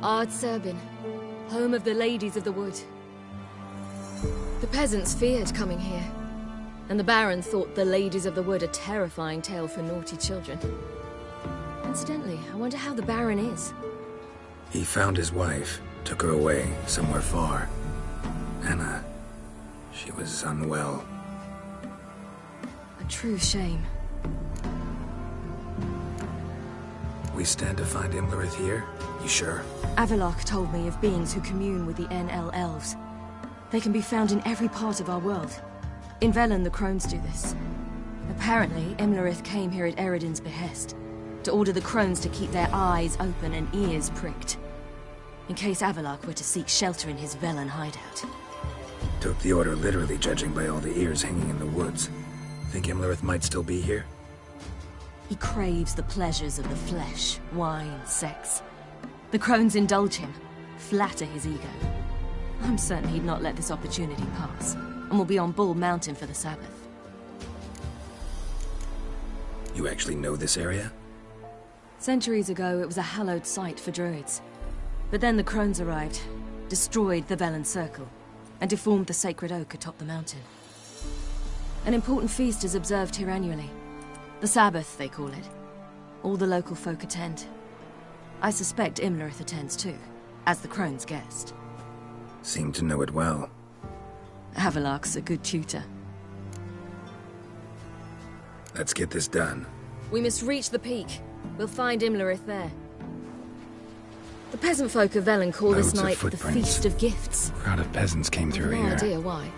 Ard Serbin, home of the Ladies of the Wood. The peasants feared coming here, and the Baron thought the Ladies of the Wood a terrifying tale for naughty children. Incidentally, I wonder how the Baron is. He found his wife, took her away, somewhere far. Anna, she was unwell. A true shame. We stand to find Imlerith here? You sure? Avallac'h told me of beings who commune with the NL elves. They can be found in every part of our world. In Velen, the Crones do this. Apparently, Imlerith came here at Eredin's behest, to order the Crones to keep their eyes open and ears pricked, in case Avallac'h were to seek shelter in his Velen hideout. Took the order literally, judging by all the ears hanging in the woods. Think Imlerith might still be here? He craves the pleasures of the flesh, wine, sex. The Crones indulge him, flatter his ego. I'm certain he'd not let this opportunity pass, and will be on Bull Mountain for the Sabbath. You actually know this area? Centuries ago, it was a hallowed site for druids. But then the Crones arrived, destroyed the Velen Circle, and deformed the sacred oak atop the mountain. An important feast is observed here annually. The Sabbath, they call it. All the local folk attend. I suspect Imlerith attends too, as the Crone's guest. Seem to know it well. Avallac'h's a good tutor. Let's get this done. We must reach the peak. We'll find Imlerith there. The peasant folk of Velen call this Loads of night the footprints. Feast of Gifts. Crowd of peasants came through No here. idea why.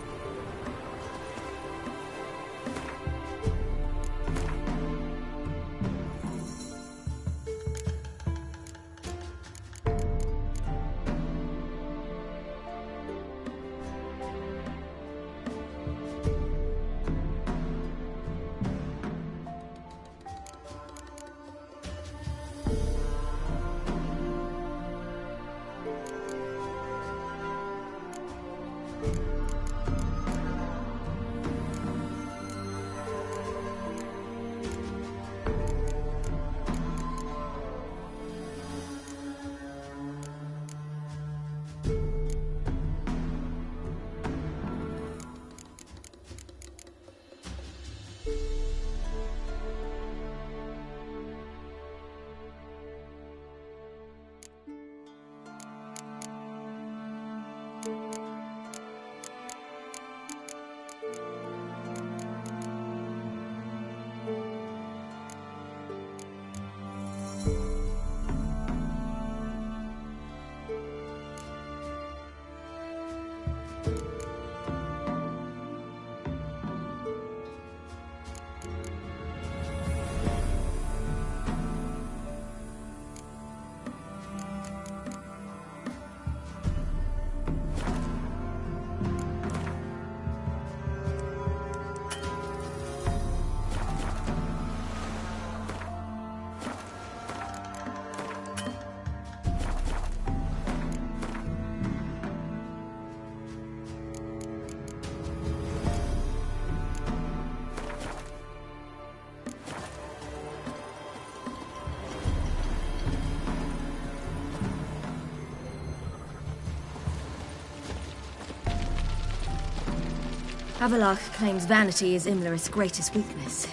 Avallac'h claims vanity is Imlerith's greatest weakness.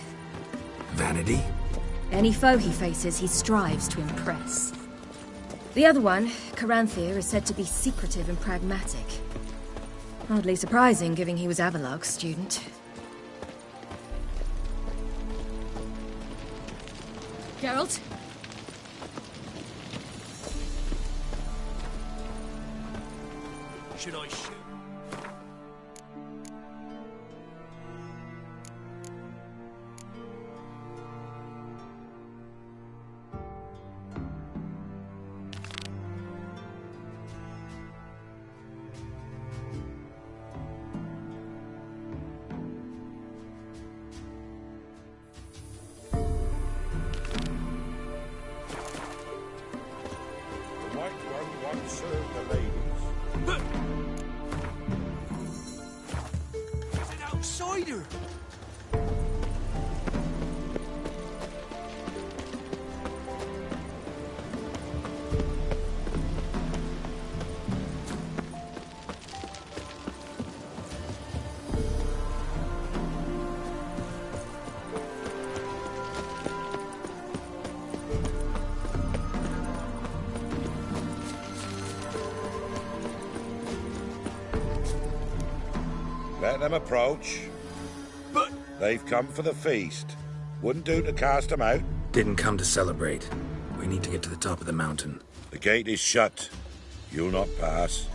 Vanity? Any foe he faces, he strives to impress. The other one, Caranthir, is said to be secretive and pragmatic. Hardly surprising, given he was Avallac'h's student. Geralt? Should I shoot? Outsider! Let them approach. But... They've come for the feast. Wouldn't do to cast them out. Didn't come to celebrate. We need to get to the top of the mountain. The gate is shut. You'll not pass.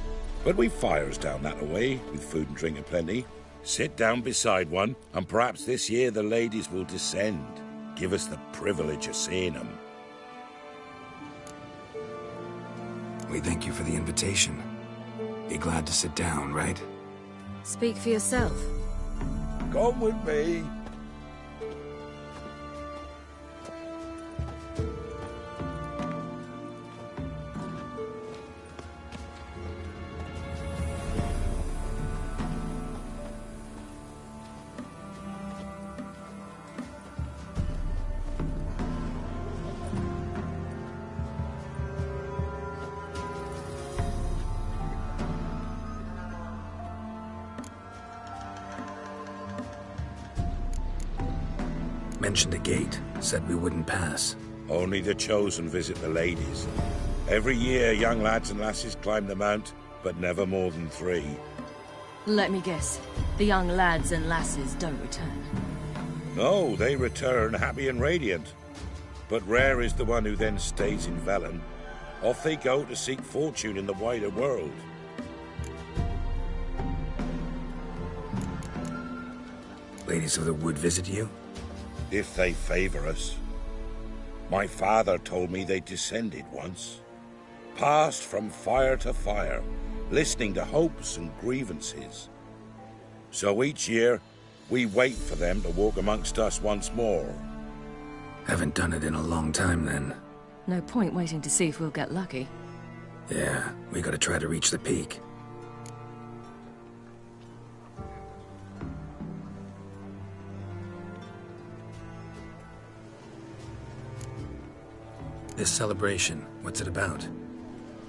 But we've fires down that way, with food and drink aplenty. Sit down beside one, and perhaps this year the ladies will descend. Give us the privilege of seeing them. We thank you for the invitation. Be glad to sit down, right? Speak for yourself. Come with me. Mentioned a gate. Said we wouldn't pass. Only the chosen visit the ladies. Every year, young lads and lasses climb the mount, but never more than 3. Let me guess. The young lads and lasses don't return. No, they return happy and radiant. But rare is the one who then stays in Velen. Off they go to seek fortune in the wider world. Ladies of the Wood visit you? If they favor us. My father told me they descended once. Passed from fire to fire, listening to hopes and grievances. So each year, we wait for them to walk amongst us once more. Haven't done it in a long time, then. No point waiting to see if we'll get lucky. Yeah, we gotta try to reach the peak. This celebration, what's it about?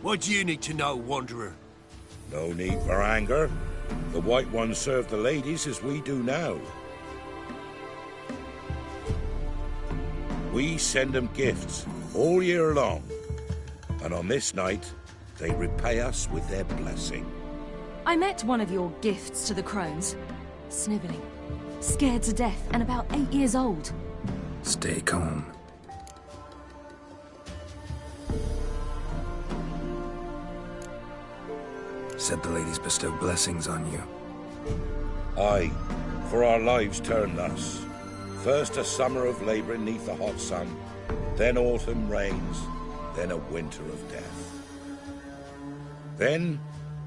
What do you need to know, Wanderer? No need for anger. The White Ones serve the ladies as we do now. We send them gifts all year long. And on this night, they repay us with their blessing. I met one of your gifts to the crones. Sniveling. Scared to death and about 8 years old. Stay calm. Said the ladies bestow blessings on you. Aye, for our lives turn thus. First a summer of labouring neath the hot sun, then autumn rains, then a winter of death. Then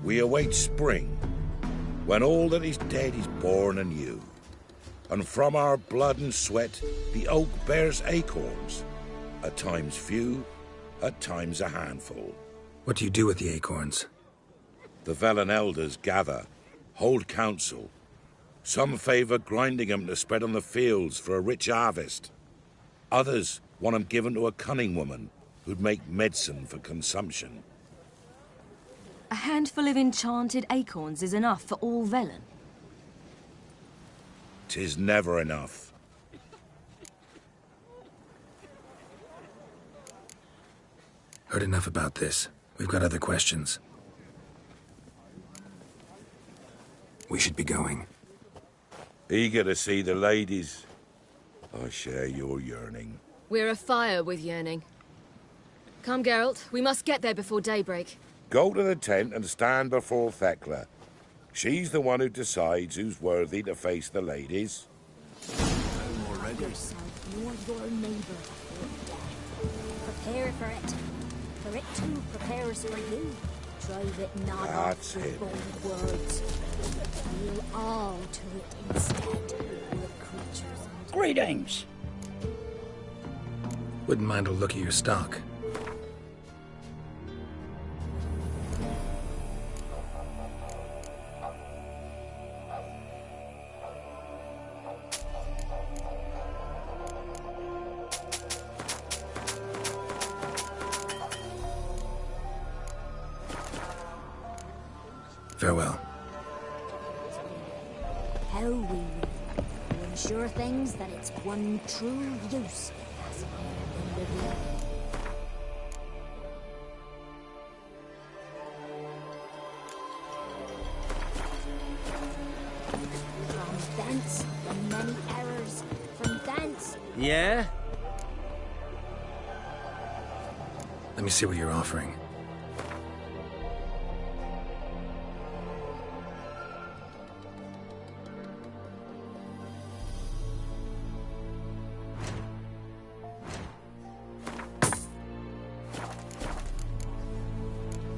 we await spring, when all that is dead is born anew. And from our blood and sweat the oak bears acorns, at times few, at times a handful. What do you do with the acorns? The Velen elders gather, hold council. Some favour grinding them to spread on the fields for a rich harvest. Others want them given to a cunning woman who'd make medicine for consumption. A handful of enchanted acorns is enough for all Velen. 'Tis never enough. Heard enough about this. We've got other questions. We should be going. Eager to see the ladies. I share your yearning. We're afire with yearning. Come, Geralt. We must get there before daybreak. Go to the tent and stand before Thekla. She's the one who decides who's worthy to face the ladies. Yourself nor your neighbor before death. Prepare for it. For it too prepares for you. Drive it not That's off with it. bold words. Appeal all to it instead. The creatures and Greetings. Wouldn't mind a look at your stock. Farewell. how we will. To ensure things that its one true use has in the world. dance and many errors from dance. Yeah? Let me see what you're offering.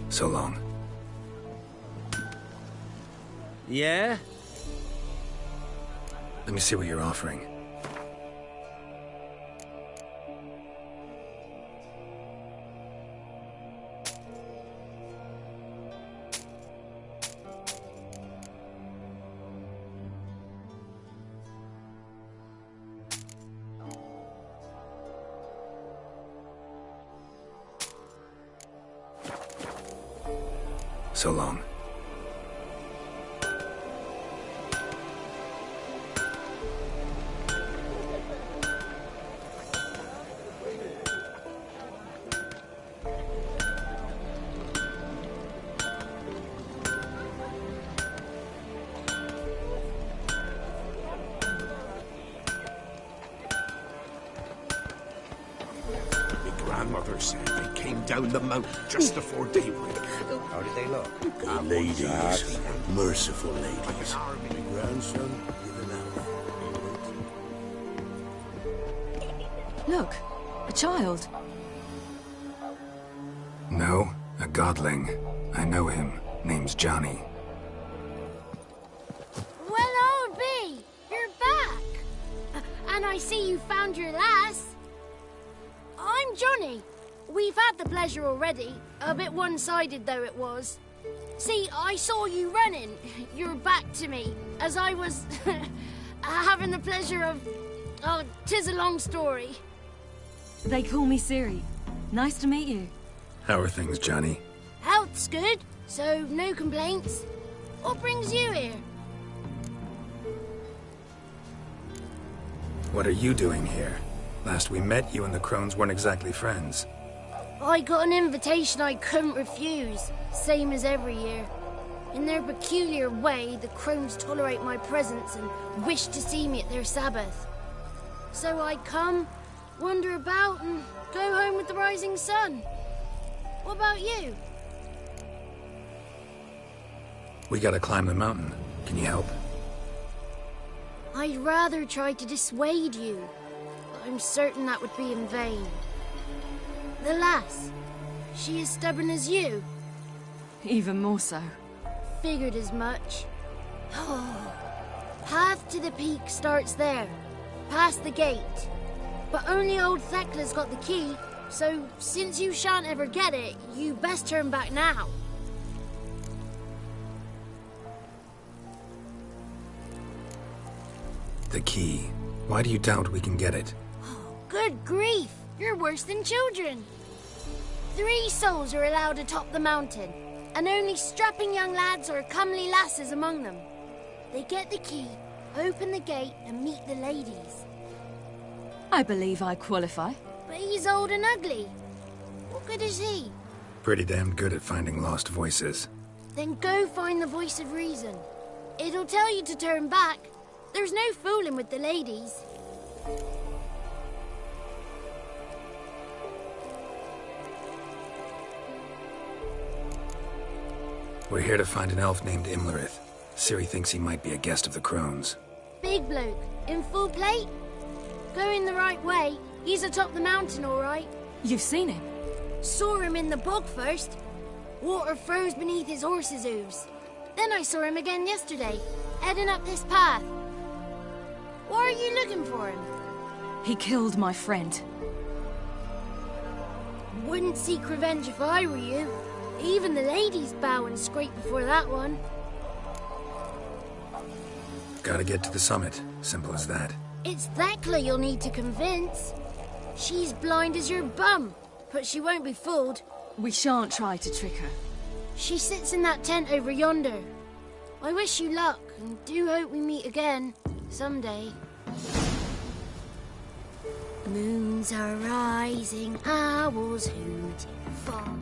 So long. Yeah? Let me see what you're offering. So long. My grandmother said they came down the mountain just before daybreak. How did they look? Good ladies. Merciful ladies. My grandson, given out. Look, a child. No, a godling. I know him. Name's Johnny. Well, old B, you're back. And I see you found your lass. I'm Johnny. We've had the pleasure already. A bit one-sided, though it was. See, I saw you running. Your back to me, as I was having the pleasure of... Oh, 'tis a long story. They call me Ciri. Nice to meet you. How are things, Johnny? Health's good, so no complaints. What brings you here? What are you doing here? Last we met, you and the Crones weren't exactly friends. I got an invitation I couldn't refuse, same as every year. In their peculiar way, the Crones tolerate my presence and wish to see me at their Sabbath. So I come, wander about, and go home with the rising sun. What about you? We gotta climb the mountain. Can you help? I'd rather try to dissuade you, but I'm certain that would be in vain. The lass, she as stubborn as you? Even more so. Figured as much. Path to the peak starts there, past the gate. But only old Thekla's got the key, so since you shan't ever get it, you best turn back now. The key. Why do you doubt we can get it? Good grief, you're worse than children. 3 souls are allowed atop the mountain, and only strapping young lads or comely lasses among them. They get the key, open the gate, and meet the ladies. I believe I qualify. But he's old and ugly. What good is he? Pretty damn good at finding lost voices. Then go find the voice of reason. It'll tell you to turn back. There's no fooling with the ladies. We're here to find an elf named Imlerith. Ciri thinks he might be a guest of the Crones. Big bloke, in full plate? Going the right way. He's atop the mountain, all right. You've seen him? Saw him in the bog first. Water froze beneath his horse's hooves. Then I saw him again yesterday, heading up this path. Why are you looking for him? He killed my friend. Wouldn't seek revenge if I were you. Even the ladies bow and scrape before that one. Gotta get to the summit. Simple as that. It's Thekla you'll need to convince. She's blind as your bum, but she won't be fooled. We shan't try to trick her. She sits in that tent over yonder. I wish you luck, and do hope we meet again, someday. Moons are rising, owls hooting far.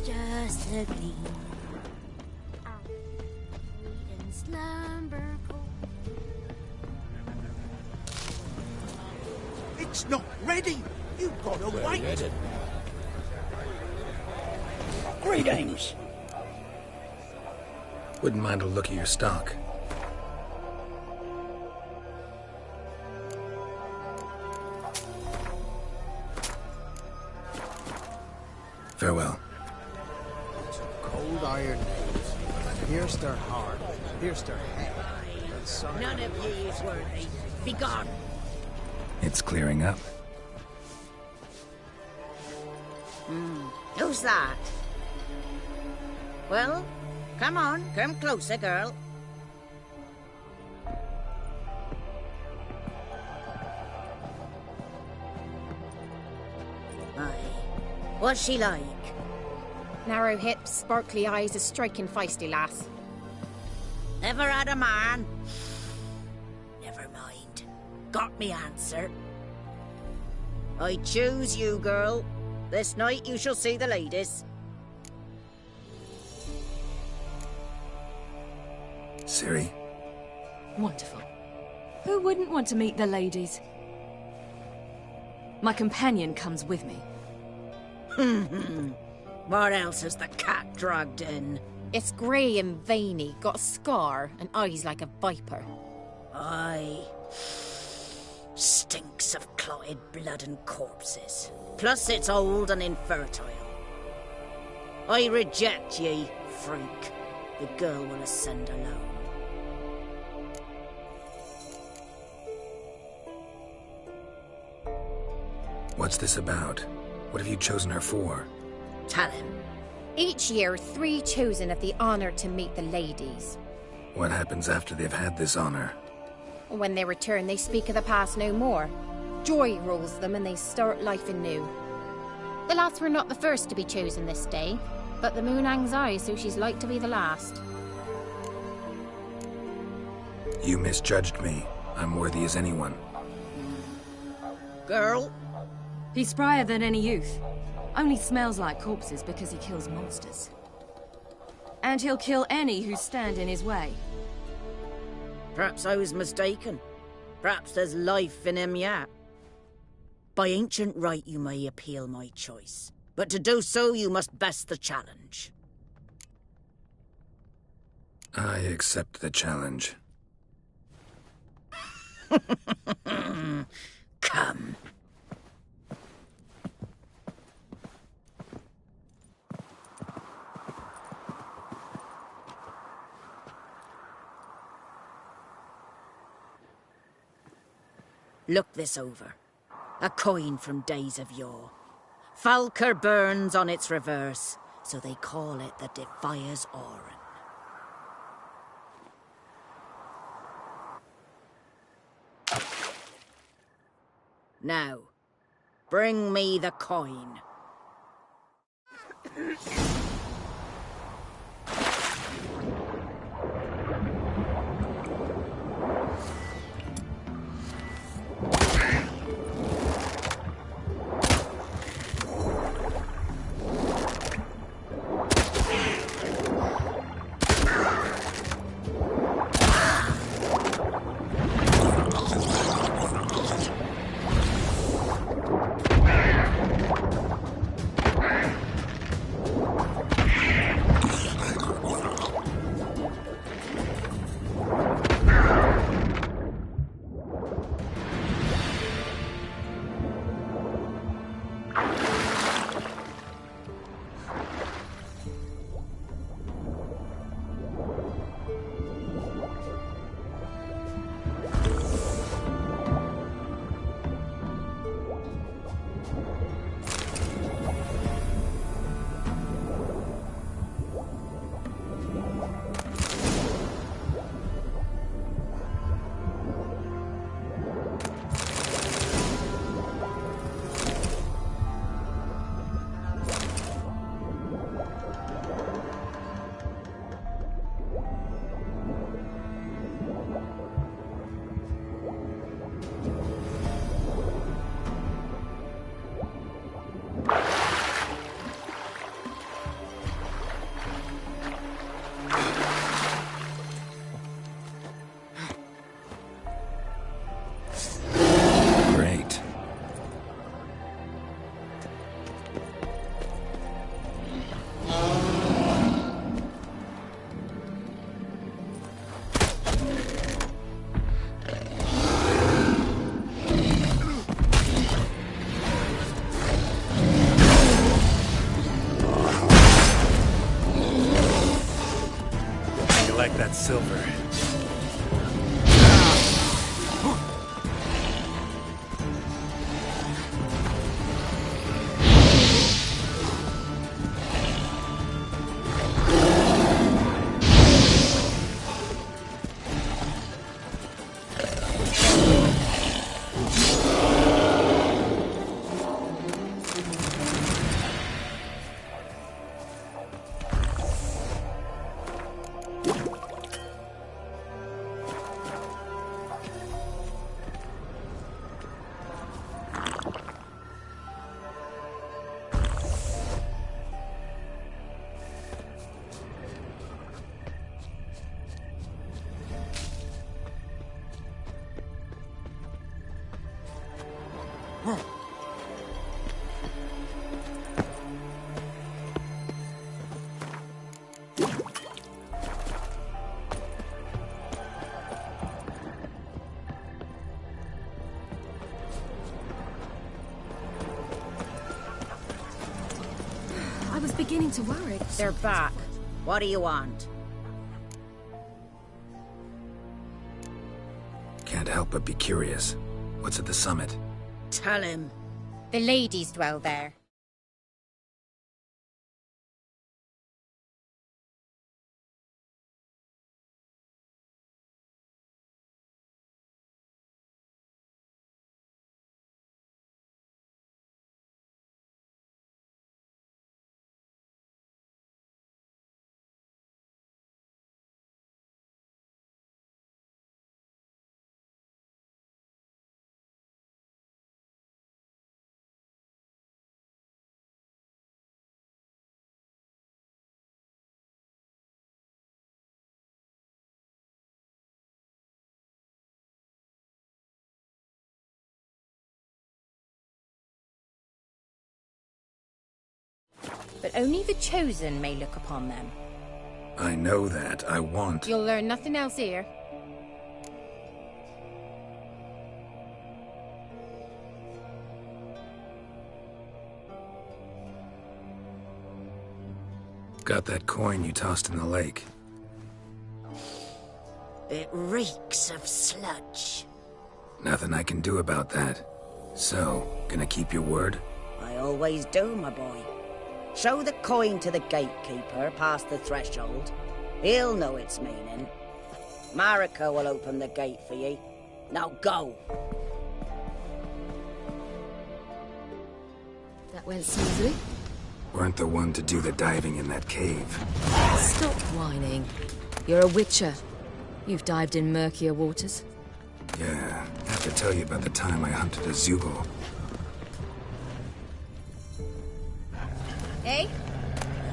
Just a gleam slumber cold. It's not ready. You've got to wait. Greetings. Wouldn't mind a look at your stock. Farewell. Cold iron nails. Pierced her heart, pierced her head. None of ye is worthy. Be gone. It's clearing up. Who's that? Well, come on, come closer, girl. Aye. What's she like? Narrow hips, sparkly eyes, a striking feisty lass. Never had a man? Never mind. Got me answer. I choose you, girl. This night you shall see the ladies. Ciri. Wonderful. Who wouldn't want to meet the ladies? My companion comes with me. What else has the cat dragged in? It's grey and veiny, got a scar, and eyes like a viper. Aye. Stinks of clotted blood and corpses. Plus it's old and infertile. I reject ye, freak. The girl will ascend alone. What's this about? What have you chosen her for? Tell him. Each year, 3 chosen have the honour to meet the ladies. What happens after they've had this honor? When they return, they speak of the past no more. Joy rules them and they start life anew. The lads were not the first to be chosen this day, but the moon hangs high, so she's like to be the last. You misjudged me. I'm worthy as anyone. Girl? He's sprier than any youth. Only smells like corpses because he kills monsters. And he'll kill any who stand in his way. Perhaps I was mistaken. Perhaps there's life in him yet. By ancient right you may appeal my choice, but to do so you must best the challenge. I accept the challenge. Come. Look this over. A coin from days of yore. Falker burns on its reverse, so they call it the Defier's Oran. Now, bring me the coin. like that silver. I was beginning to worry. They're back. What do you want? Can't help but be curious. What's at the summit? Tell him. The ladies dwell there. But only the chosen may look upon them. I know that. I want... You'll learn nothing else here. Got that coin you tossed in the lake. It reeks of sludge. Nothing I can do about that. So, gonna keep your word? I always do, my boy. Show the coin to the gatekeeper past the threshold. He'll know its meaning. Marika will open the gate for ye. Now go. That went smoothly. Weren't the one to do the diving in that cave. Stop whining. You're a witcher. You've dived in murkier waters. Yeah, I have to tell you about the time I hunted a Zeugle. Eh?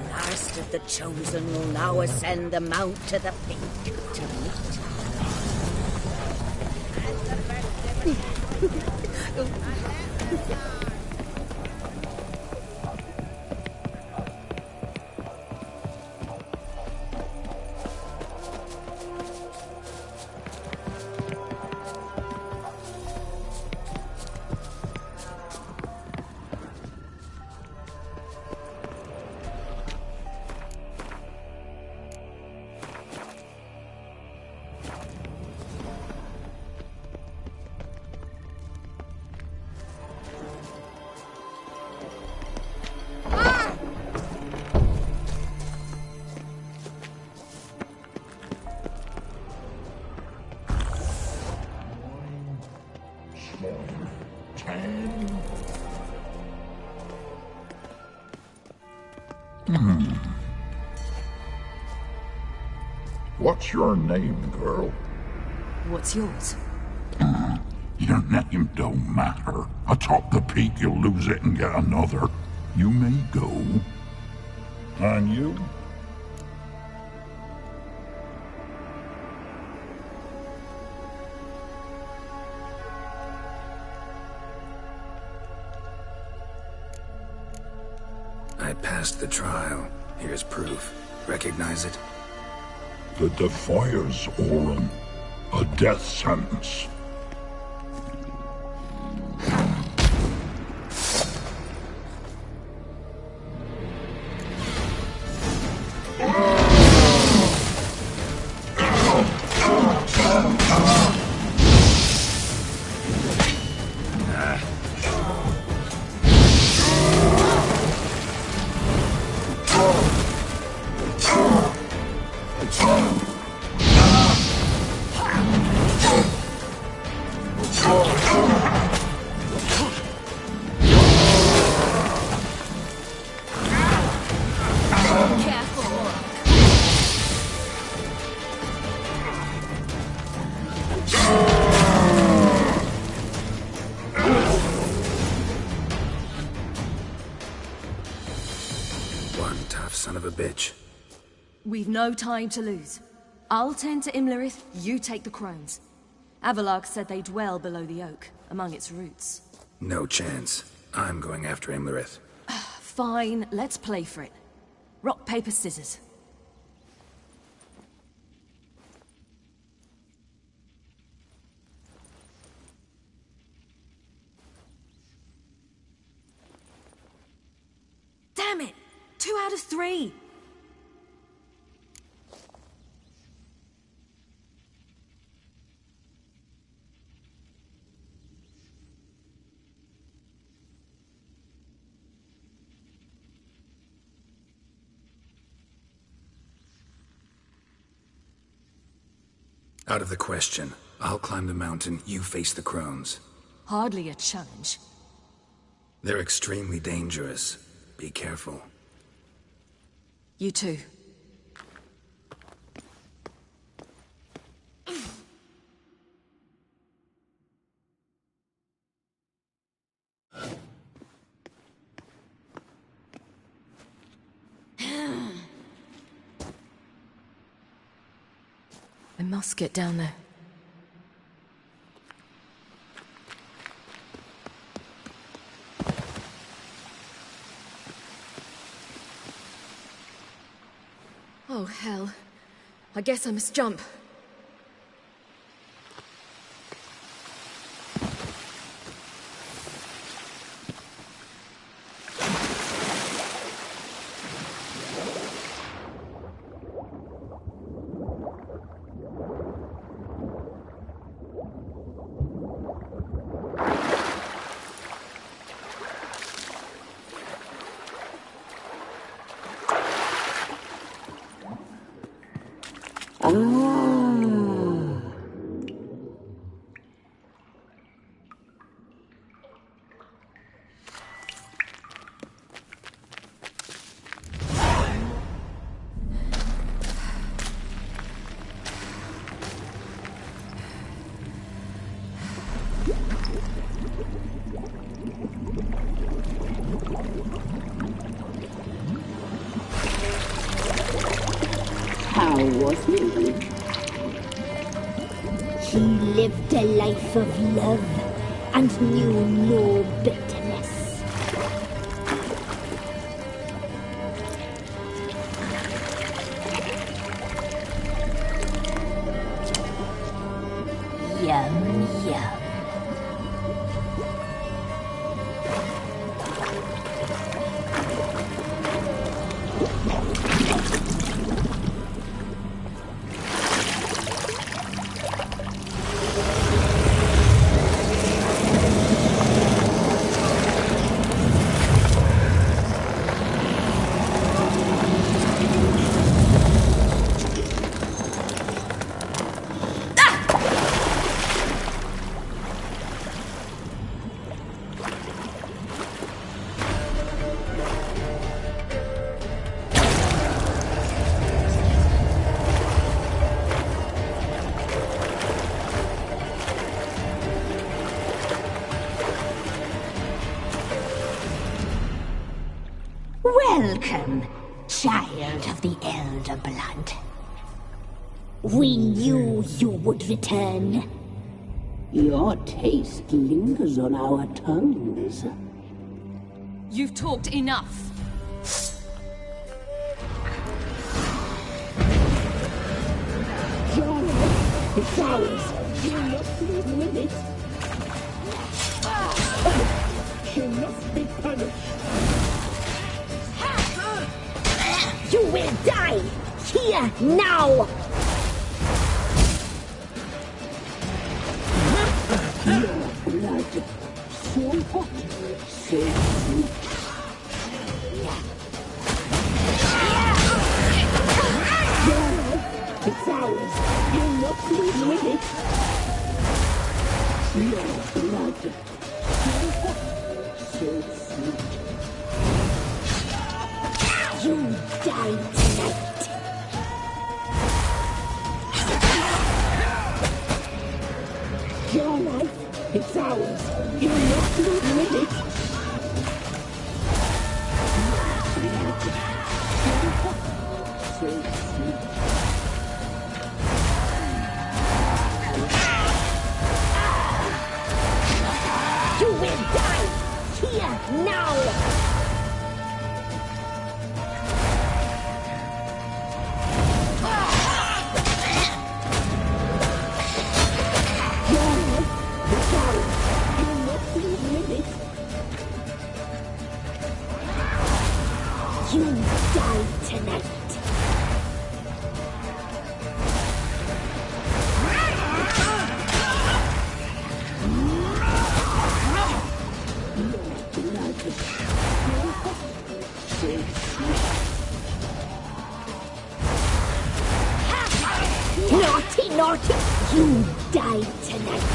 Last of the chosen will now ascend the mount to the peak to meet. What's your name, girl? What's yours? Your name don't matter. Atop the peak, you'll lose it and get another. You may go. And you? I passed the trial. Here's proof. Recognize it? The Defier's Orin. A death sentence. One tough son of a bitch. We've no time to lose. I'll tend to Imlerith, you take the crones. Avalark said they dwell below the oak, among its roots. No chance. I'm going after Imlerith. Fine, let's play for it. Rock, paper, scissors. Damn it! 2 out of 3! Out of the question. I'll climb the mountain, you face the crones. Hardly a challenge. They're extremely dangerous. Be careful. You too. I must get down there. Oh, hell. I guess I must jump. How was he? He lived a life of love and knew no bitterness. Yum, yum. Welcome, child of the Elder Blood. We knew you would return. Your taste lingers on our tongues. You've talked enough. John, it's ours. You must live with it. She must be punished. You will die! Here, now! Your blood, so hot, so sweet. It's ours. You must live with it. Your blood, so hot, so sweet. You die tonight. Your life, it's ours. You must live with it. You die tonight. Naughty, naughty! You die tonight.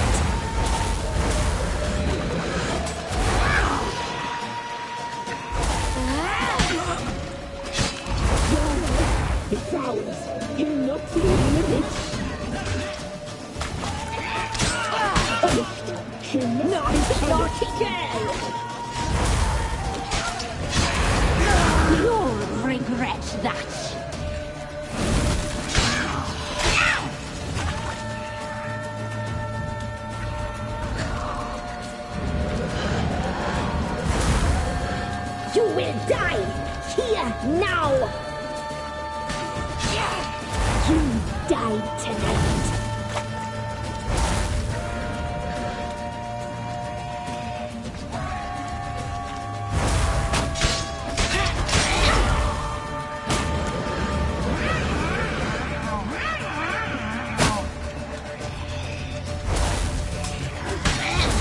It's ours. You're not feeling it. Naughty, naughty girl! You'll regret that. You will die here now. You die tonight.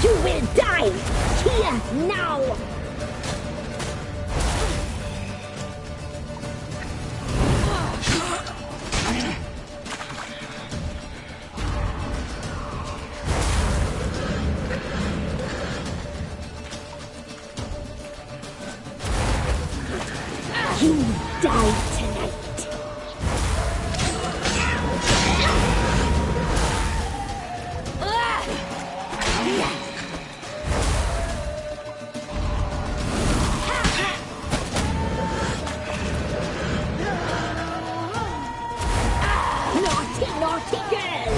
You will die here now. You die tonight. Naughty, naughty girl!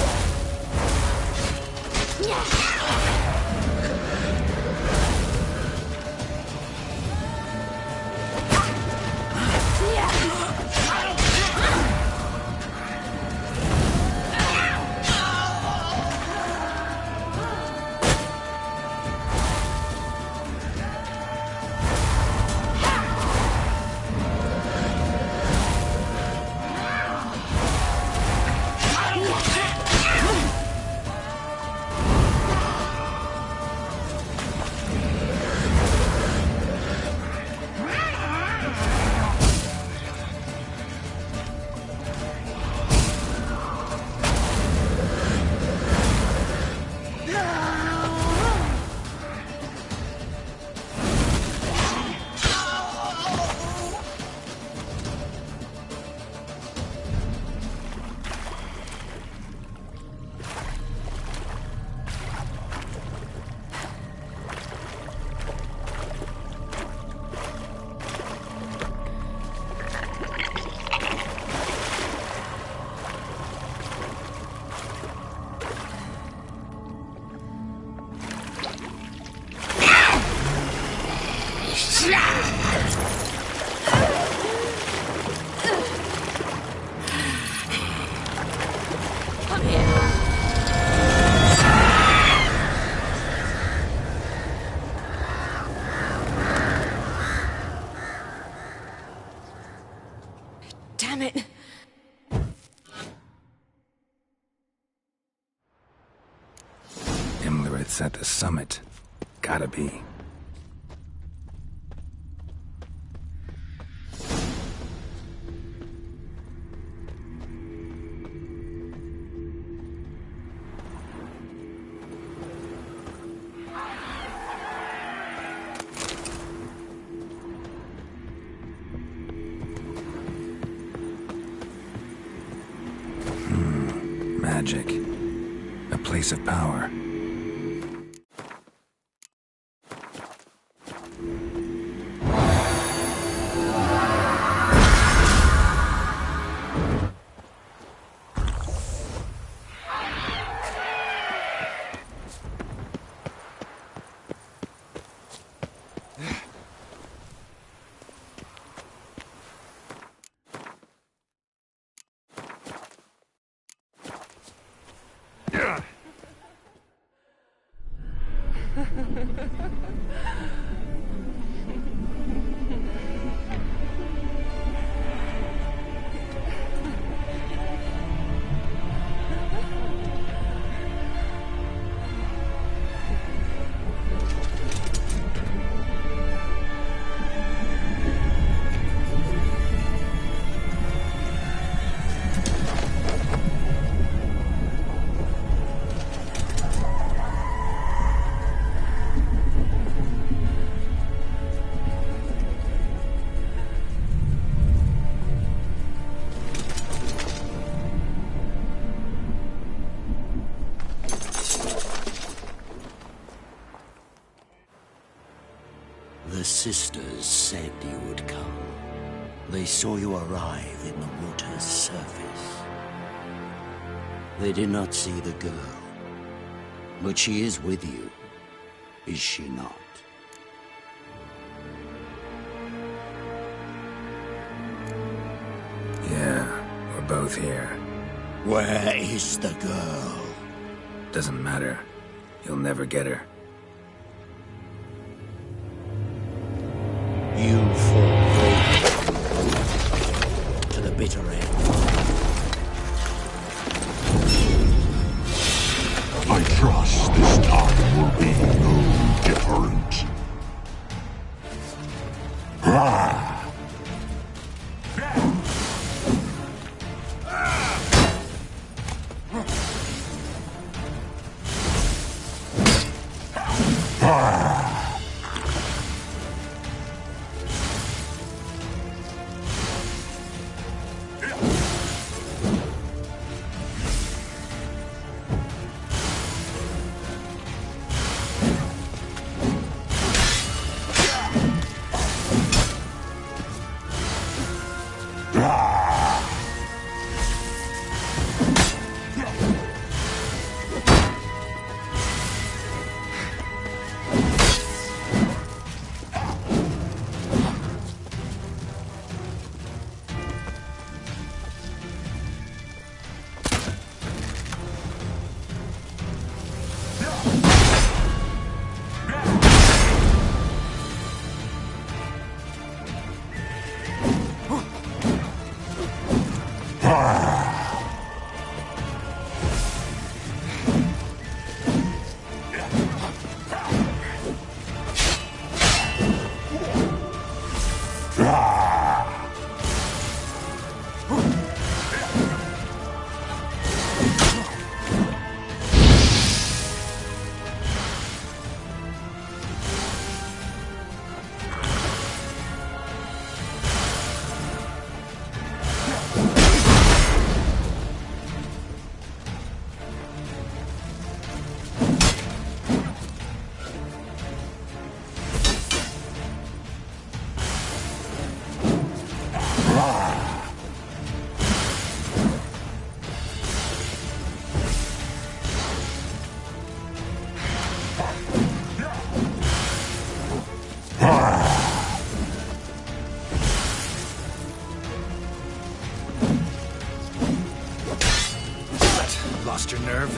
Damn it! Imlerith's at the summit. Gotta be. Magic. A place of power. sisters said you would come. They saw you arrive in the water's surface. They did not see the girl. But she is with you, is she not? Yeah, we're both here. Where is the girl? Doesn't matter. You'll never get her. You fought bravely to the bitter end. I trust this time will be no different. Ah! Lost your nerve?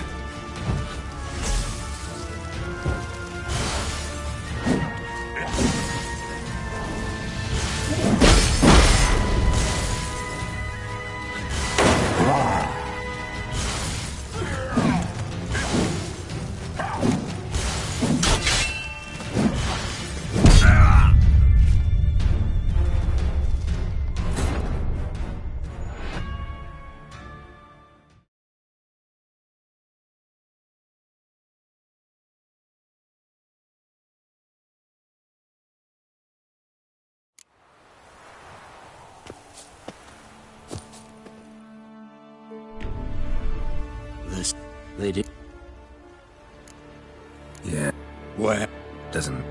They did. Yeah. Where? Doesn't.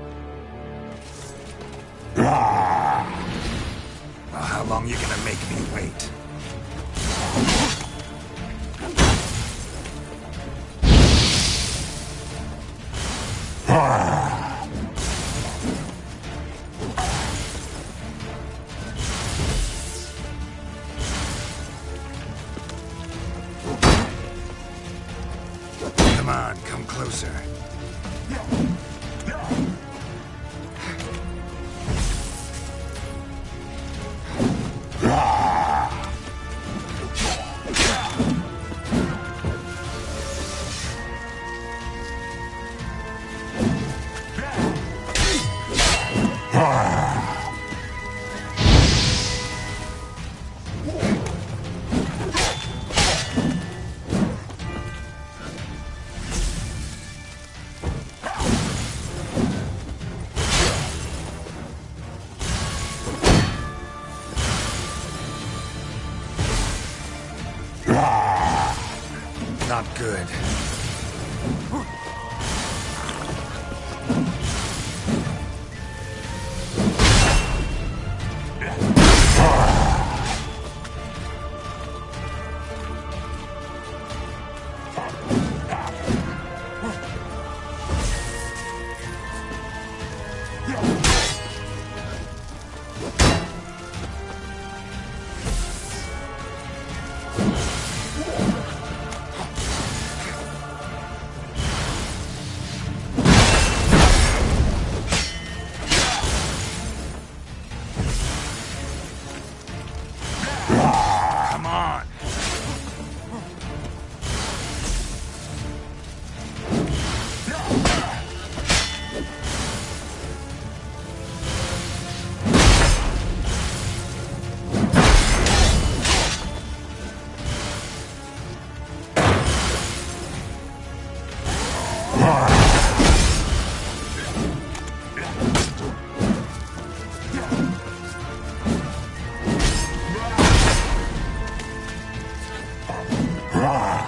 Ah! Well, how long you gonna make me wait? Come on, come closer. Not good. Come on.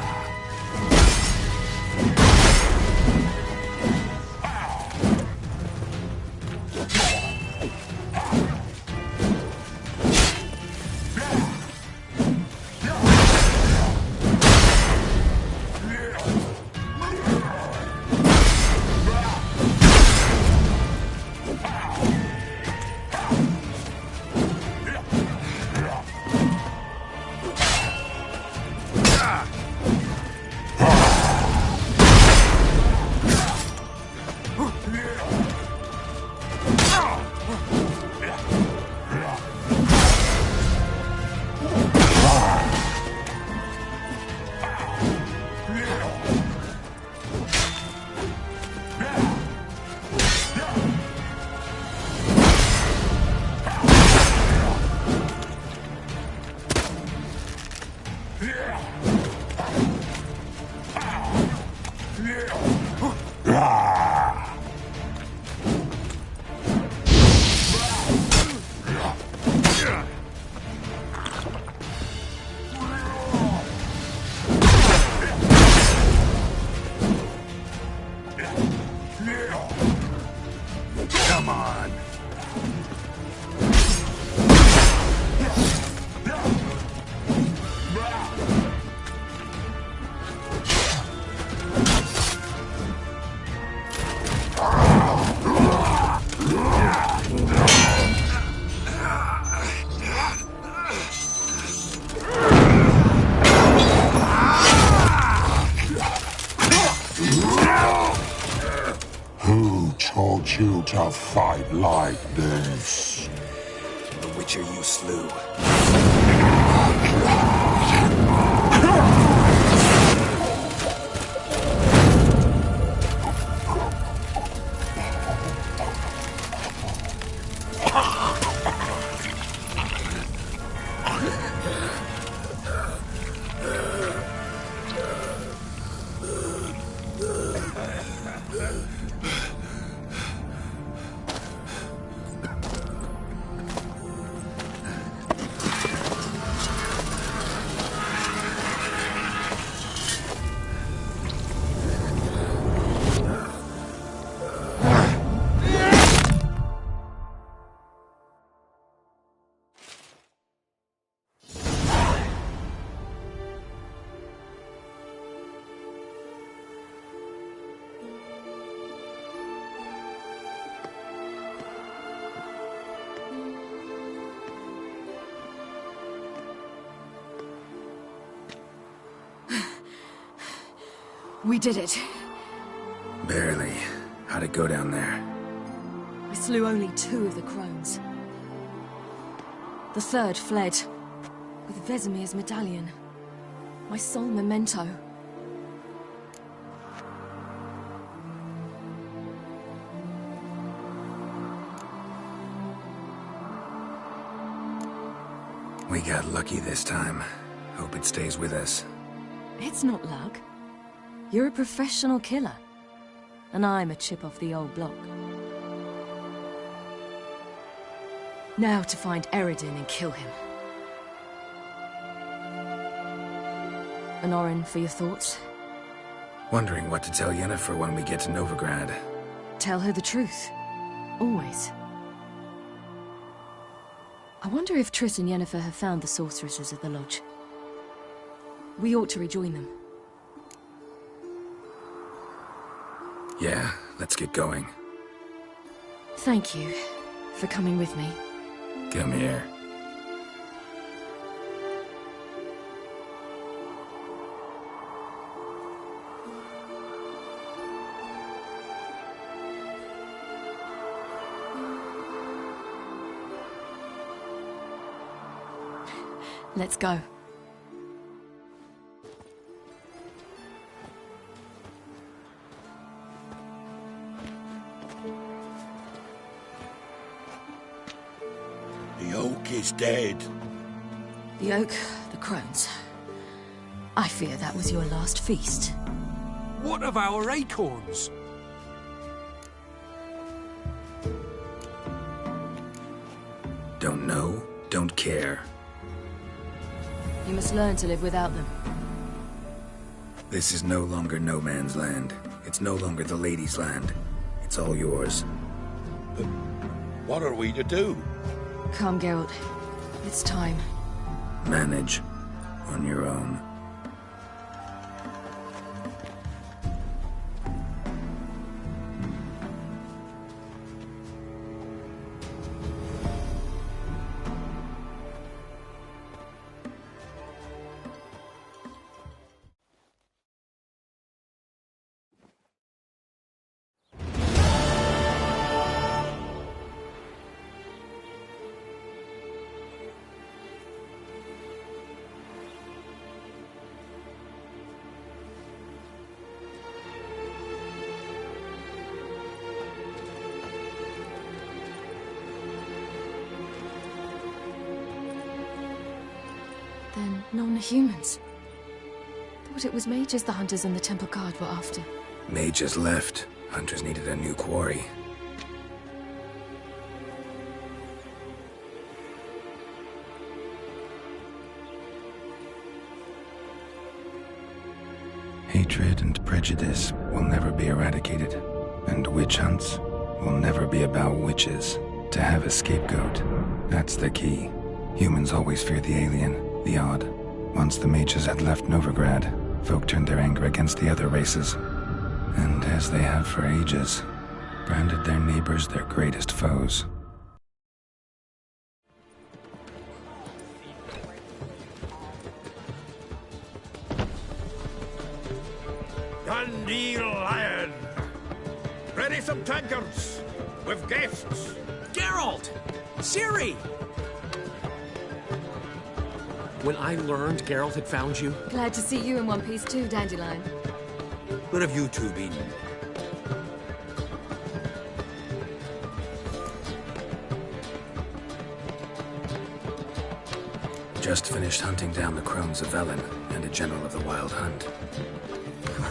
Who taught you to fight like this? The Witcher you slew. We did it. Barely. How'd it go down there? We slew only 2 of the crones. The 3rd fled, with Vesemir's medallion. My sole memento. We got lucky this time. Hope it stays with us. It's not luck. You're a professional killer. And I'm a chip off the old block. Now to find Eredin and kill him. Honorin, for your thoughts? Wondering what to tell Yennefer when we get to Novigrad. Tell her the truth. Always. I wonder if Triss and Yennefer have found the sorceresses of the Lodge. We ought to rejoin them. Yeah, let's get going. Thank you for coming with me. Come here. Let's go. The oak is dead. The oak, the crones. I fear that was your last feast. What of our acorns? Don't know, don't care. You must learn to live without them. This is no longer no man's land. It's no longer the lady's land. It's all yours. But what are we to do? Come, Geralt. It's time. Manage on your own. Then none are humans. Thought it was mages the hunters and the Temple Guard were after. Mages left. Hunters needed a new quarry. Hatred and prejudice will never be eradicated, and witch hunts will never be about witches. To have a scapegoat, that's the key. Humans always fear the alien, the odd. Once the mages had left Novigrad, folk turned their anger against the other races, and as they have for ages, branded their neighbors their greatest foes. Dundee Lion! Ready some tankards! With guests! Geralt! Ciri! When I learned Geralt had found you... Glad to see you in one piece too, Dandelion. Where have you two been? Just finished hunting down the crones of Velen and a general of the Wild Hunt.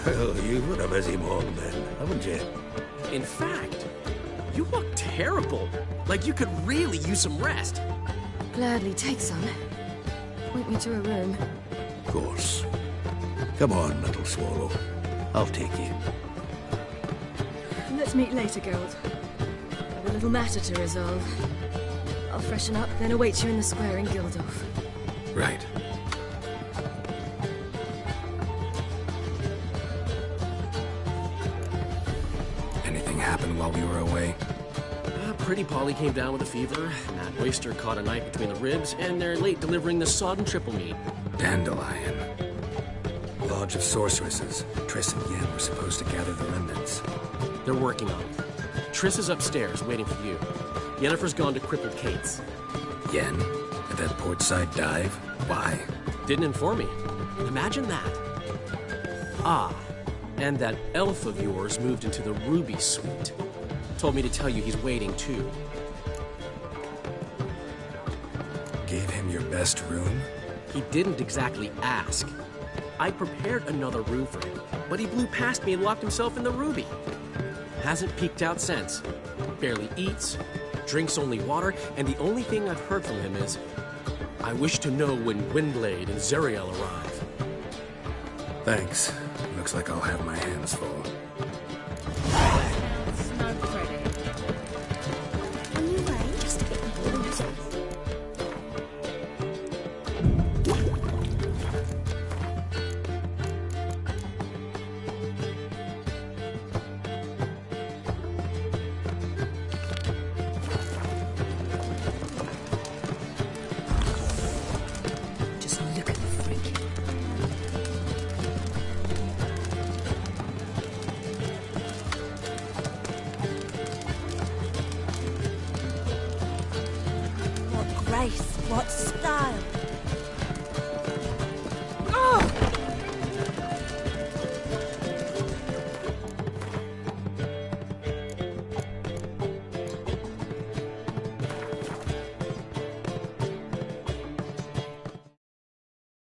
Well, you've been a busy morning then, haven't you? In fact, you look terrible. Like you could really use some rest. Gladly take some. Point me to a room. Of course. Come on, little swallow. I'll take you. Let's meet later, Geralt. I've a little matter to resolve. I'll freshen up, then await you in the square in Gildorf. Right. Anything happened while we were away? Pretty Polly came down with a fever, Matt Oyster caught a knife between the ribs, and they're late delivering the sodden triple meat. Dandelion. Lodge of Sorceresses. Triss and Yen were supposed to gather the remnants. They're working on it. Triss is upstairs, waiting for you. Yennefer's gone to Crippled Kate's. Yen? At that portside dive? Why? Didn't inform me. Imagine that. Ah, and that elf of yours moved into the Ruby Suite. Told me to tell you he's waiting, too. Gave him your best room? He didn't exactly ask. I prepared another room for him, but he blew past me and locked himself in the Ruby. Hasn't peeked out since. Barely eats, drinks only water, and the only thing I've heard from him is, I wish to know when Gwynblade and Zariel arrive. Thanks. Looks like I'll have my hands full. What style!